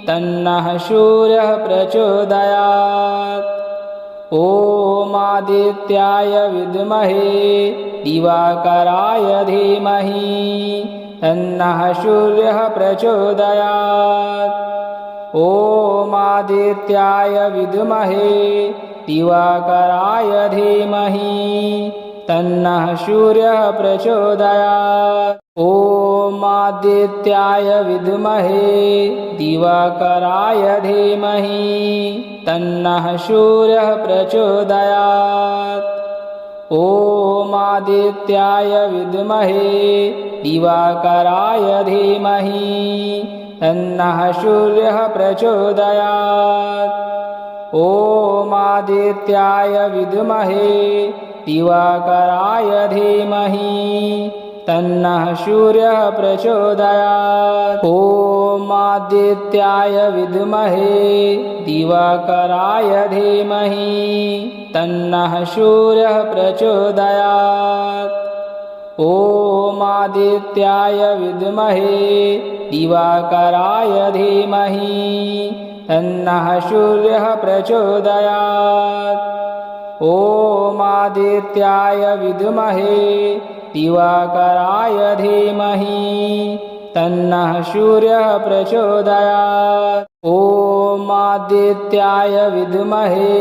तन्नः सूर्यः प्रचोदयात्। ॐ आदित्याय विद्महे दिवाकराय धीमहि तन्नः सूर्यः प्रचोदयात्। ॐ आदित्याय विद्महे दिवाकराय धीमहि तन्नः सूर्यः प्रचोदयात्। ॐ आदित्याय विद्महे दिवाकराय धीमहि तन्नः सूर्यः प्रचोदयात्। ॐ आदित्याय विद्महे दिवाकराय धीमहि तन्नः सूर्यः प्रचोदयात्। ॐ आदित्याय विद्महे दिवाकराय धीमहि तन्नः सूर्यः प्रचोदयात्। ॐ आदित्याय विद्महे दिवाकराय धीमहि तन्नः सूर्यः प्रचोदयात्। ॐ आदित्याय विद्महे दिवाकराय धीमहि तन्नः सूर्यः प्रचोदयात्। ॐ आदित्याय विद्महे दिवाकराय धीमहि तन्नः सूर्यः प्रचोदयात्। ॐ आदित्याय विद्महे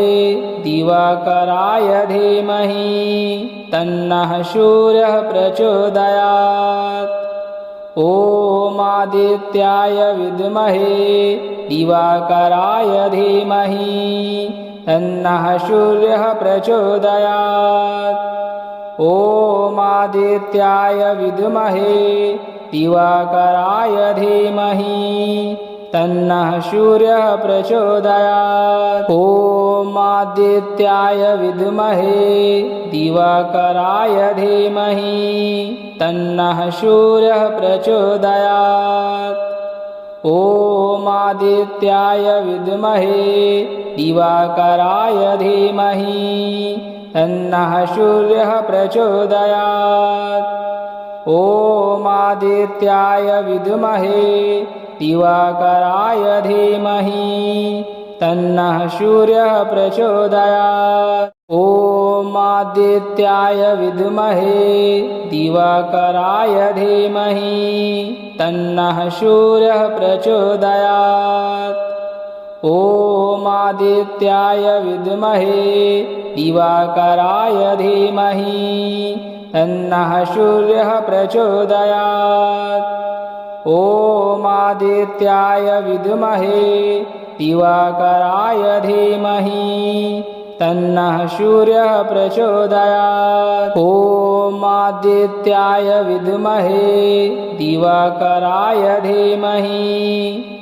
दिवाकराय धीमहि तन्नः सूर्यः प्रचोदयात्। ॐ आदित्याय विद्महे दिवाकराय धीमहि तन्नः सूर्यः प्रचोदयात्। ॐ आदित्याय विद्महे दिवाकराय धीमहि तन्नः सूर्यः प्रचोदयात्। ॐ आदित्याय विद्महे दिवाकराय धीमहि तन्नः सूर्यः प्रचोदयात्। ॐ आदित्याय विद्महे दिवाकराय धीमहि तन्नः सूर्यः प्रचोदयात्। ॐ आदित्याय विद्महे दिवाकराय धीमहि तन्नः सूर्यः प्रचोदयात्। ॐ आदित्याय विद्महे दिवाकराय धीमहि तन्नः सूर्यः प्रचोदयात्। ॐ आदित्याय विद्महे दिवाकराय धीमहि तन्नः सूर्यः प्रचोदयात्। ॐ आदित्याय विद्महे दिवाकराय धीमहि तन्नः सूर्यः प्रचोदयात्। ॐ आदित्याय विद्महे दिवाकराय धीमहि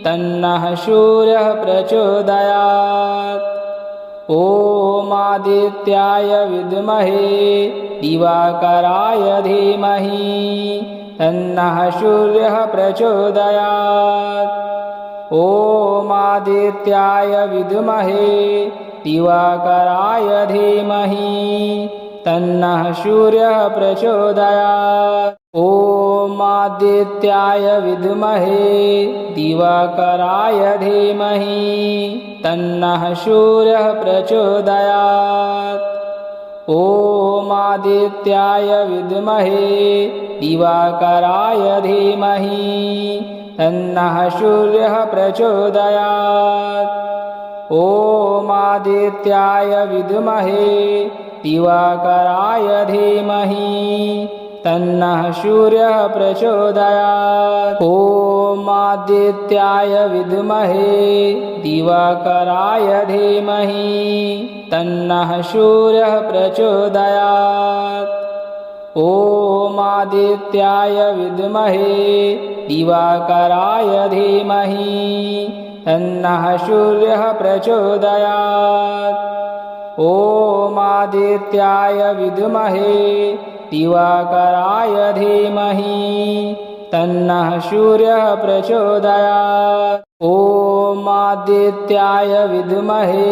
तन्नः सूर्यः प्रचोदयात्। ॐ आदित्याय विद्महे दिवाकराय धीमहि तन्नः सूर्यः प्रचोदयात्। ॐ आदित्याय विद्महे दिवाकराय धीमहि तन्नः सूर्यः प्रचोदयात्। ॐ आदित्याय विद्महे दिवाकराय धीमहि तन्नः सूर्यः प्रचोदयात्। ॐ आदित्याय विद्महे दिवाकराय धीमहि तन्नः सूर्यः प्रचोदयात्। ॐ आदित्याय विद्महे दिवाकराय धीमहि तन्नः सूर्यः प्रचोदयात्। ॐ आदित्याय विद्महे दिवाकराय धीमहि तन्नः सूर्यः प्रचोदयात्। ॐ आदित्याय विद्महे दिवाकराय धीमहि तन्नः सूर्यः प्रचोदयात्। ॐ आदित्याय विद्महे दिवाकराय धीमहि तन्नः सूर्यः प्रचोदयात्। ॐ आदित्याय विद्महे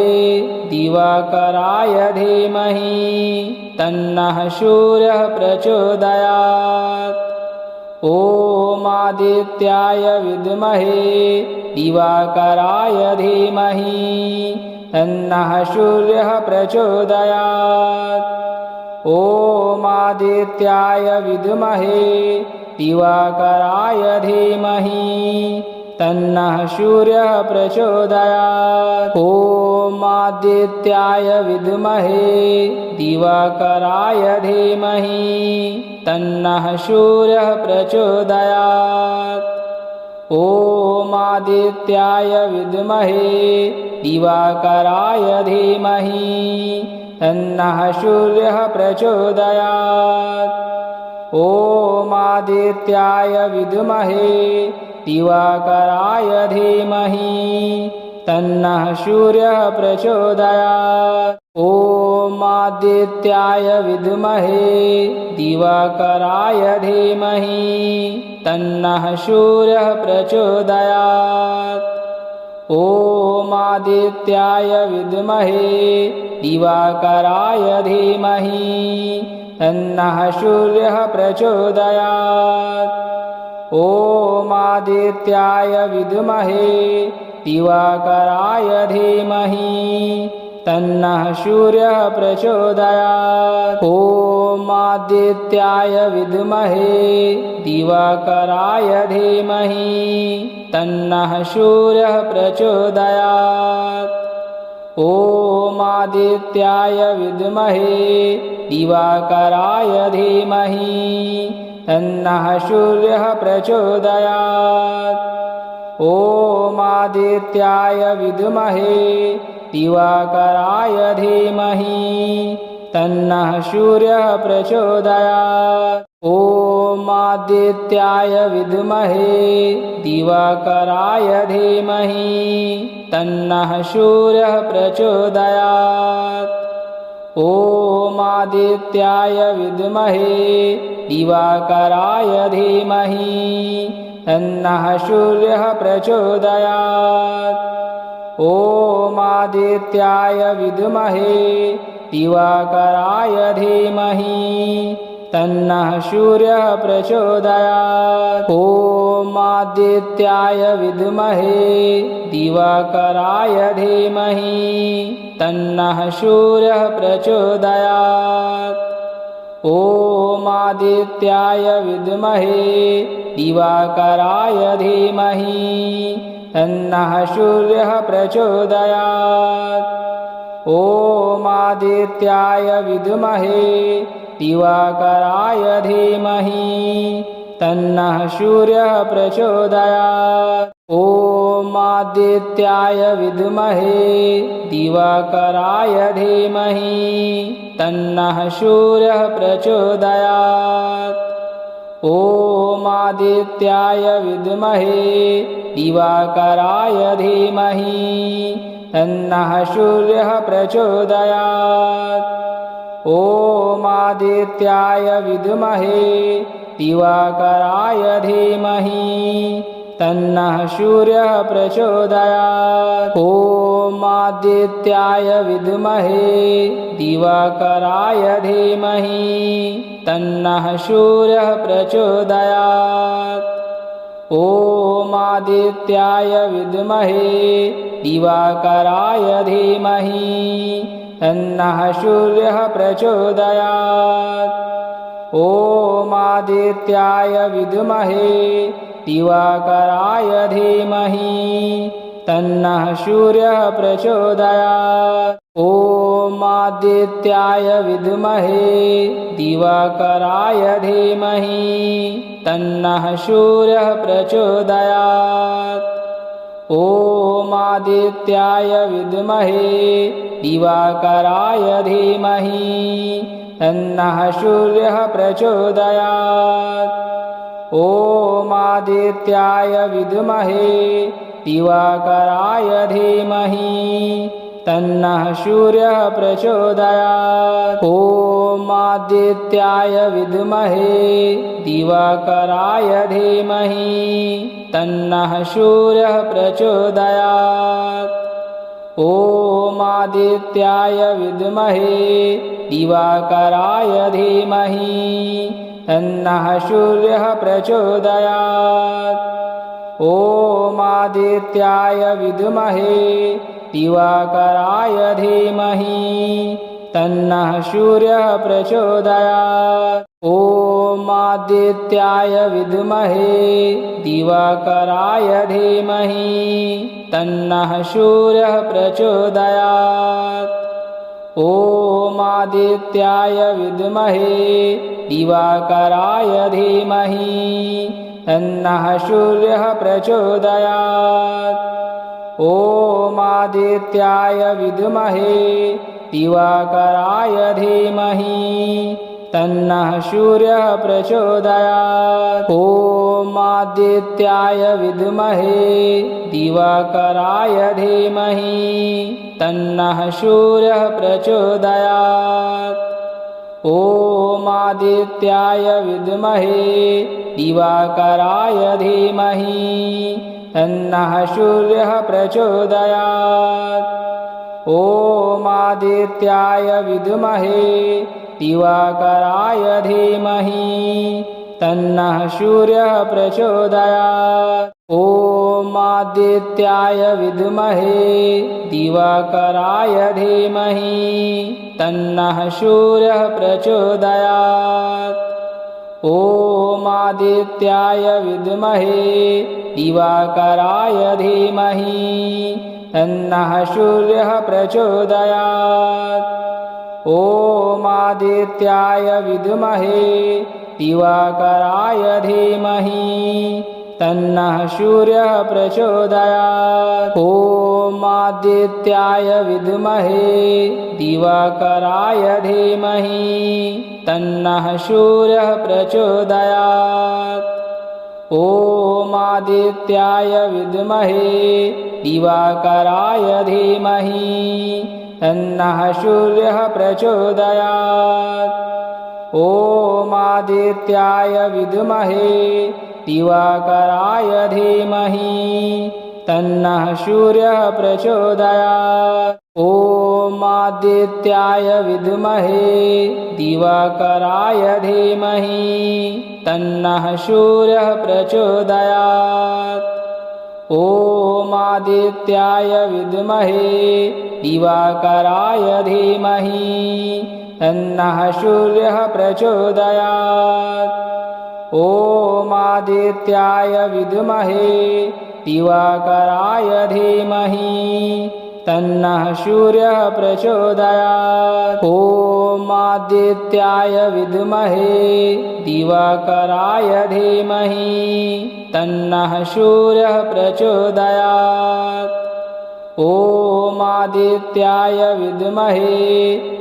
दिवाकराय धीमहि तन्नः सूर्यः प्रचोदयात्। ॐ आदित्याय विद्महे दिवाकराय धीमहि तन्नः सूर्यः प्रचोदयात्। ॐ आदित्याय विद्महे दिवाकराय धीमहि तन्नः सूर्यः प्रचोदयात्। ॐ आदित्याय विद्महे दिवाकराय धीमहि तन्नः सूर्यः प्रचोदयात्। ॐ आदित्याय विद्महे दिवाकराय धीमहि तन्नः सूर्यः प्रचोदयात्। ॐ आदित्याय विद्महे दिवाकराय धीमहि तन्नः सूर्यः प्रचोदयात्। ॐ आदित्याय विद्महे दिवाकराय धीमहि तन्नः सूर्यः प्रचोदयात्। ॐ आदित्याय विद्महे दिवाकराय धीमहि तन्नः सूर्यः प्रचोदयात्। ॐ आदित्याय विद्महे दिवाकराय धीमहि तन्नः सूर्यः प्रचोदयात्। ॐ आदित्याय विद्महे दिवाकराय धीमहि तन्नः सूर्यः प्रचोदयात्। ॐ आदित्याय विद्महे दिवाकराय धीमहि तन्नः सूर्यः प्रचोदयात्। ॐ आदित्याय विद्महे दिवाकराय धीमहि तन्नः सूर्यः प्रचोदयात्। ॐ आदित्याय विद्महे दिवाकराय धीमहि तन्नः सूर्यः प्रचोदयात्। ॐ आदित्याय विद्महे दिवाकराय धीमहि तन्नः सूर्यः प्रचोदयात्। ॐ आदित्याय विद्महे दिवाकराय धीमहि तन्नः सूर्यः प्रचोदयात्। ॐ आदित्याय विद्महे दिवाकराय धीमहि तन्नः सूर्यः प्रचोदयात्। ॐ आदित्याय विद्महे दिवाकराय धीमहि तन्नः सूर्यः प्रचोदयात्। ॐ आदित्याय विद्महे दिवाकराय धीमहि तन्नः सूर्यः प्रचोदयात्। ॐ आदित्याय विद्महे दिवाकराय धीमहि तन्नः सूर्यः प्रचोदयात्। ॐ आदित्याय विद्महे दिवाकराय धीमहि तन्नः सूर्यः प्रचोदयात्। ॐ आदित्याय विद्महे दिवाकराय धीमहि तन्नः सूर्यः प्रचोदयात्। ॐ आदित्याय विद्महे दिवाकराय धीमहि तन्नः सूर्यः प्रचोदयात्। ॐ आदित्याय विद्महे दिवाकराय धीमहि तन्नः सूर्यः प्रचोदयात्। ॐ आदित्याय विद्महे दिवाकराय धीमहि तन्नः सूर्यः प्रचोदयात्। ॐ आदित्याय विद्महे दिवाकराय धीमहि तन्नः सूर्यः प्रचोदयात्। ॐ आदित्याय विद्महे दिवाकराय धीमहि तन्नः सूर्यः प्रचोदयात्। ॐ आदित्याय विद्महे दिवाकराय धीमहि तन्नः सूर्यः प्रचोदयात्। ॐ आदित्याय विद्महे दिवाकराय धीमहि तन्नः सूर्यः प्रचोदयात्। ॐ आदित्याय विद्महे दिवाकराय धीमहि तन्नः सूर्यः प्रचोदयात्। ॐ आदित्याय विद्महे दिवाकराय धीमहि तन्नः सूर्यः प्रचोदयात्। ॐ आदित्याय विद्महे दिवाकराय धीमहि तन्नः सूर्यः प्रचोदयात्। ॐ आदित्याय विद्महे दिवाकराय धीमहि तन्नः सूर्यः प्रचोदयात्। ॐ आदित्याय विद्महे दिवाकराय धीमहि तन्नः सूर्यः प्रचोदयात्। ॐ आदित्याय विद्महे दिवाकराय धीमहि तन्नः सूर्यः प्रचोदयात्। ॐ आदित्याय विद्महे दिवाकराय धीमहि तन्नः सूर्यः प्रचोदयात्। ॐ आदित्याय विद्महे दिवाकराय धीमहि तन्नः सूर्यः प्रचोदयात्। ॐ आदित्याय विद्महे दिवाकराय धीमहि तन्नः सूर्यः प्रचोदयात्। ॐ आदित्याय विद्महे दिवाकराय धीमहि तन्नः सूर्यः प्रचोदयात्। ॐ आदित्याय विद्महे दिवाकराय धीमहि तन्नः सूर्यः प्रचोदयात्। ॐ आदित्याय विद्महे दिवाकराय धीमहि तन्नः सूर्यः प्रचोदयात्। ॐ आदित्याय विद्महे दिवाकराय धीमहि तन्नः सूर्यः प्रचोदयात्। ॐ आदित्याय विद्महे दिवाकराय धीमहि तन्नः सूर्यः प्रचोदयात्। ॐ आदित्याय विद्महे दिवाकराय धीमहि तन्नः सूर्यः प्रचोदयात्। ॐ आदित्याय विद्महे दिवाकराय धीमहि तन्नः सूर्यः प्रचोदयात्। ॐ आदित्याय विद्महे दिवाकराय धीमहि तन्नः सूर्यः प्रचोदयात्। ॐ आदित्याय विद्महे दिवाकराय धीमहि तन्नः सूर्यः प्रचोदयात्। ॐ आदित्याय विद्महे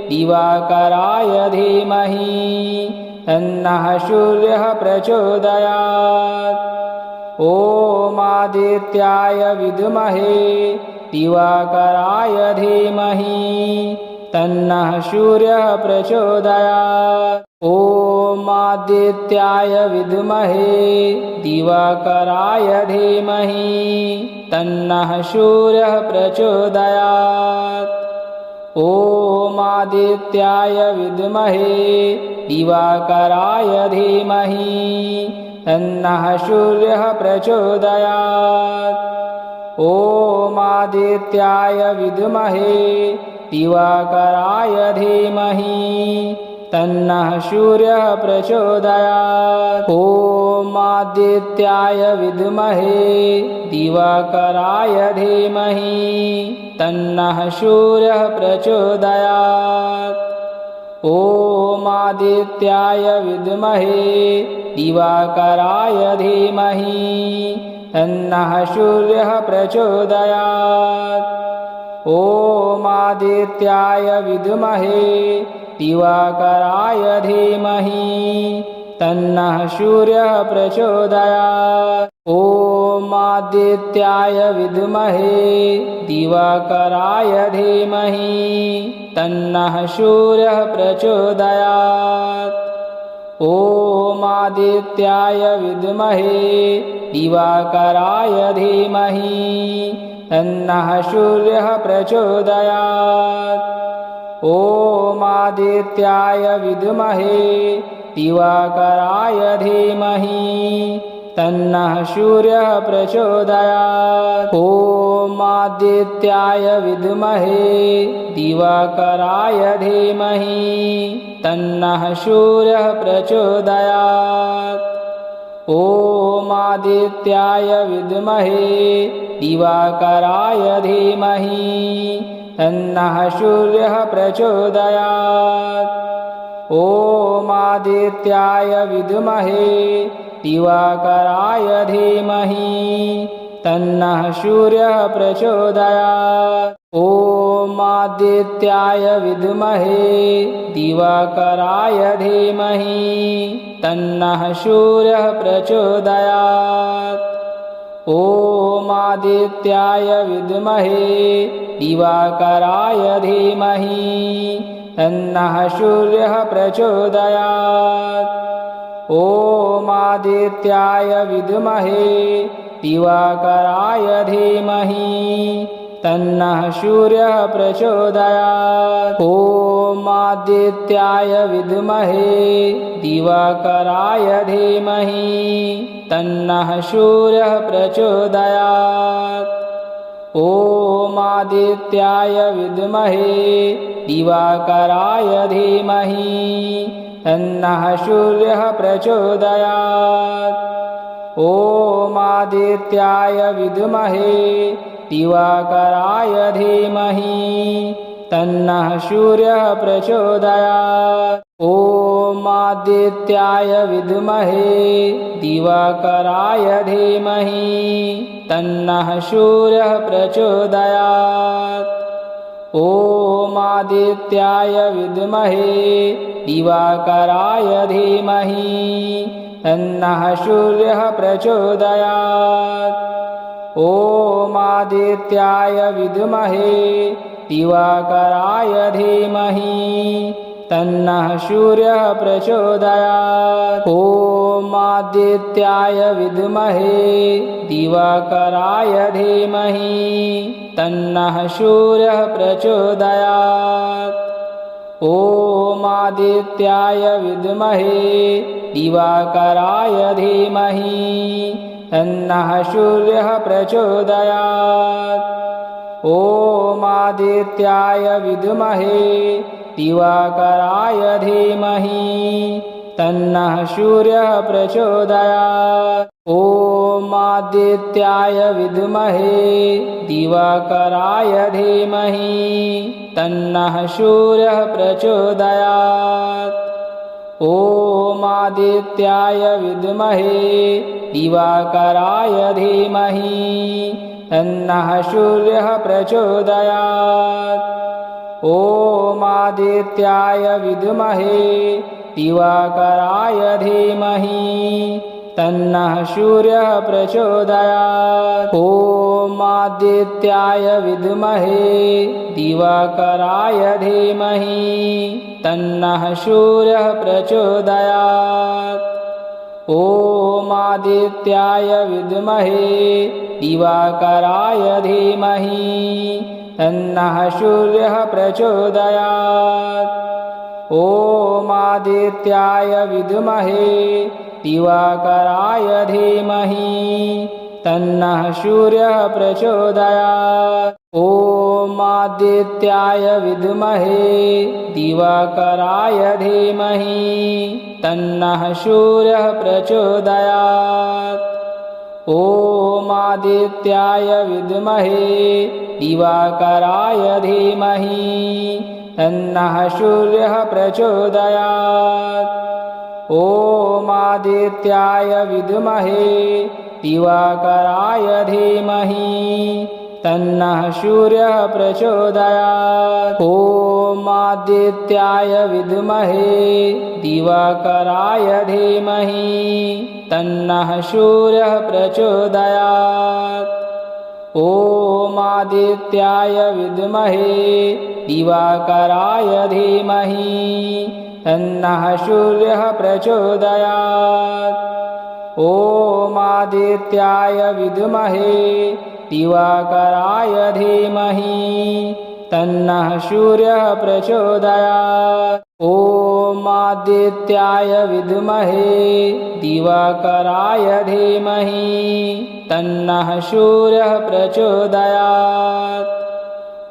दिवाकराय धीमहि तन्नः सूर्यः प्रचोदयात्। ॐ आदित्याय विद्महे दिवाकराय धीमहि तन्नः सूर्यः प्रचोदयात्। ॐ आदित्याय विद्महे दिवाकराय धीमहि तन्नः सूर्यः प्रचोदयात्। ॐ आदित्याय विद्महे दिवाकराय धीमहि तन्नः सूर्यः प्रचोदयात्। ॐ आदित्याय विद्महे दिवाकराय धीमहि तन्नः सूर्यः प्रचोदयात्। ॐ आदित्याय विद्महे दिवाकराय धीमहि तन्नः सूर्यः प्रचोदयात्। ॐ आदित्याय विद्महे दिवाकराय धीमहि तन्नः सूर्यः प्रचोदयात्। ॐ आदित्याय विद्महे दिवाकराय धीमहि तन्नः सूर्यः प्रचोदयात्। ॐ आदित्याय विद्महे दिवाकराय धीमहि तन्नः सूर्यः प्रचोदयात्। ॐ आदित्याय विद्महे दिवाकराय धीमहि तन्नः सूर्यः प्रचोदयात्। ॐ आदित्याय विद्महे दिवाकराय धीमहि तन्नः सूर्यः प्रचोदयात्। ॐ आदित्याय विद्महे दिवाकराय धीमहि तन्नः सूर्यः प्रचोदयात्। ॐ आदित्याय विद्महे दिवाकराय धीमहि तन्नः सूर्यः प्रचोदयात्। ॐ आदित्याय विद्महे दिवाकराय धीमहि तन्नः सूर्यः प्रचोदयात्। ॐ आदित्याय विद्महे दिवाकराय धीमहि तन्नः सूर्यः प्रचोदयात्। ॐ आदित्याय विद्महे दिवाकराय धीमहि तन्नः सूर्यः प्रचोदयात्। ॐ आदित्याय विद्महे दिवाकराय धीमहि तन्नः सूर्यः प्रचोदयात्। ॐ आदित्याय विद्महे दिवाकराय धीमहि तन्नः सूर्यः प्रचोदयात्। ॐ आदित्याय विद्महे दिवाकराय धीमहि तन्नः सूर्यः प्रचोदयात्। ॐ आदित्याय विद्महे दिवाकराय धीमहि तन्नः सूर्यः प्रचोदयात्। ॐ आदित्याय विद्महे दिवाकराय धीमहि तन्नः सूर्यः प्रचोदयात्। ॐ आदित्याय विद्महे दिवाकराय धीमहि तन्नः सूर्यः प्रचोदयात्। ॐ आदित्याय विद्महे दिवाकराय धीमहि तन्नः सूर्यः प्रचोदयात्। ॐ आदित्याय विद्महे दिवाकराय धीमहि तन्नः सूर्यः प्रचोदयात्। ॐ आदित्याय विद्महे दिवाकराय धीमहि तन्नः सूर्यः प्रचोदयात्। ॐ आदित्याय विद्महे दिवाकराय धीमहि तन्नः सूर्यः प्रचोदयात्। ॐ आदित्याय विद्महे दिवाकराय धीमहि तन्नः सूर्यः प्रचोदयात्। ॐ आदित्याय विद्महे दिवाकराय धीमहि तन्नः सूर्यः प्रचोदयात्। ॐ आदित्याय विद्महे दिवाकराय धीमहि तन्नः सूर्यः प्रचोदयात्। ॐ आदित्याय विद्महे दिवाकराय धीमहि तन्नः सूर्यः प्रचोदयात्। ॐ आदित्याय विद्महे दिवाकराय धीमहि तन्नः सूर्यः प्रचोदयात्। ॐ आदित्याय विद्महे दिवाकराय धीमहि तन्नः सूर्यः प्रचोदयात्। ॐ आदित्याय विद्महे दिवाकराय धीमहि तन्नः सूर्यः प्रचोदयात्। ॐ आदित्याय विद्महे दिवाकराय धीमहि तन्नः सूर्यः प्रचोदयात्। ॐ आदित्याय विद्महे दिवाकराय धीमहि तन्नः सूर्यः प्रचोदयात्। ॐ आदित्याय विद्महे दिवाकराय धीमहि तन्नः सूर्यः प्रचोदयात्। ॐ आदित्याय विद्महे दिवाकराय धीमहि तन्नः सूर्यः प्रचोदयात्। ॐ आदित्याय विद्महे दिवाकराय धीमहि तन्नः सूर्यः प्रचोदयात्। ॐ आदित्याय विद्महे दिवाकराय धीमहि तन्नः सूर्यः प्रचोदयात्।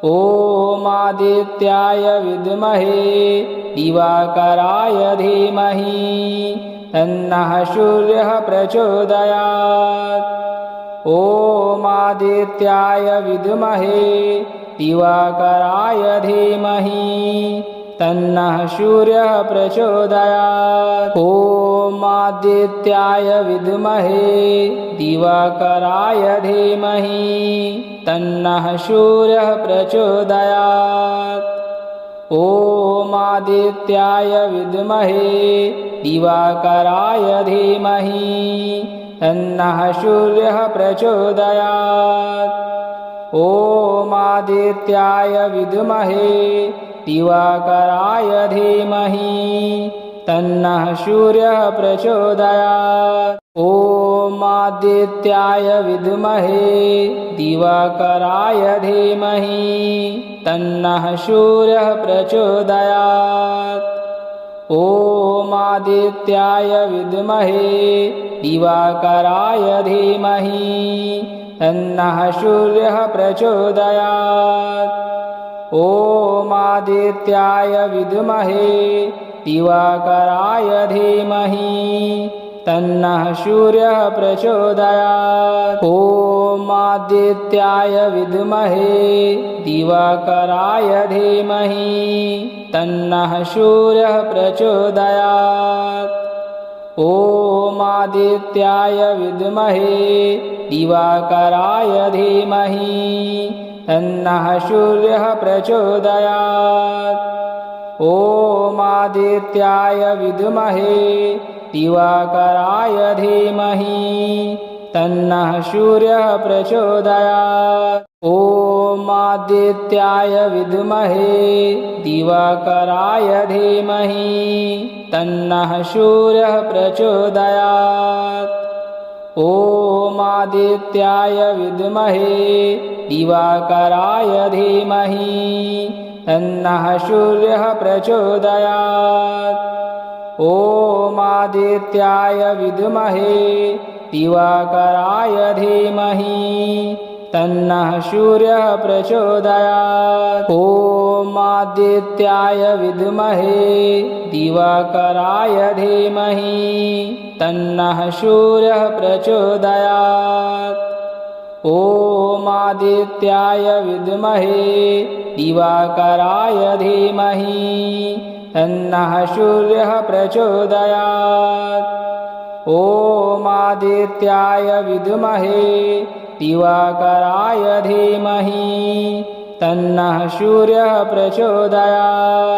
ॐ आदित्याय विद्महे दिवाकराय धीमहि तन्नः सूर्यः प्रचोदयात्। ॐ आदित्याय विद्महे दिवाकराय धीमहि तन्नः सूर्यः प्रचोदयात्। ॐ आदित्याय विद्महे दिवाकराय धीमहि तन्नः सूर्यः प्रचोदयात्। ॐ आदित्याय विद्महे दिवाकराय धीमहि तन्नः सूर्यः प्रचोदयात्। ॐ आदित्याय विद्महे दिवाकराय धीमहि तन्नः सूर्यः प्रचोदयात्। ॐ आदित्याय विद्महे दिवाकराय धीमहि तन्नः सूर्यः प्रचोदयात्। ॐ आदित्याय विद्महे दिवाकराय धीमहि तन्नः सूर्यः प्रचोदयात्। ॐ आदित्याय विद्महे दिवाकराय धीमहि तन्नः सूर्यः प्रचोदयात्। ॐ आदित्याय विद्महे दिवाकराय धीमहि तन्नः सूर्यः प्रचोदयात्। ॐ आदित्याय विद्महे दिवाकराय धीमहि तन्नः सूर्यः प्रचोदयात्। ॐ आदित्याय विद्महे दिवाकराय धीमहि तन्नः सूर्यः प्रचोदयात्। ॐ आदित्याय विद्महे दिवाकराय धीमहि तन्नः सूर्यः प्रचोदयात्। ॐ आदित्याय विद्महे दिवाकराय धीमहि तन्नः सूर्यः प्रचोदयात्। ॐ आदित्याय विद्महे दिवाकराय धीमहि तन्नः सूर्यः प्रचोदयात्। ॐ आदित्याय विद्महे दिवाकराय धीमहि तन्नः सूर्यः प्रचोदयात्। ॐ आदित्याय विद्महे दिवाकराय धीमहि तन्नः सूर्यः प्रचोदयात्। ॐ आदित्याय विद्महे दिवाकराय धीमहि तन्नः सूर्यः प्रचोदयात्।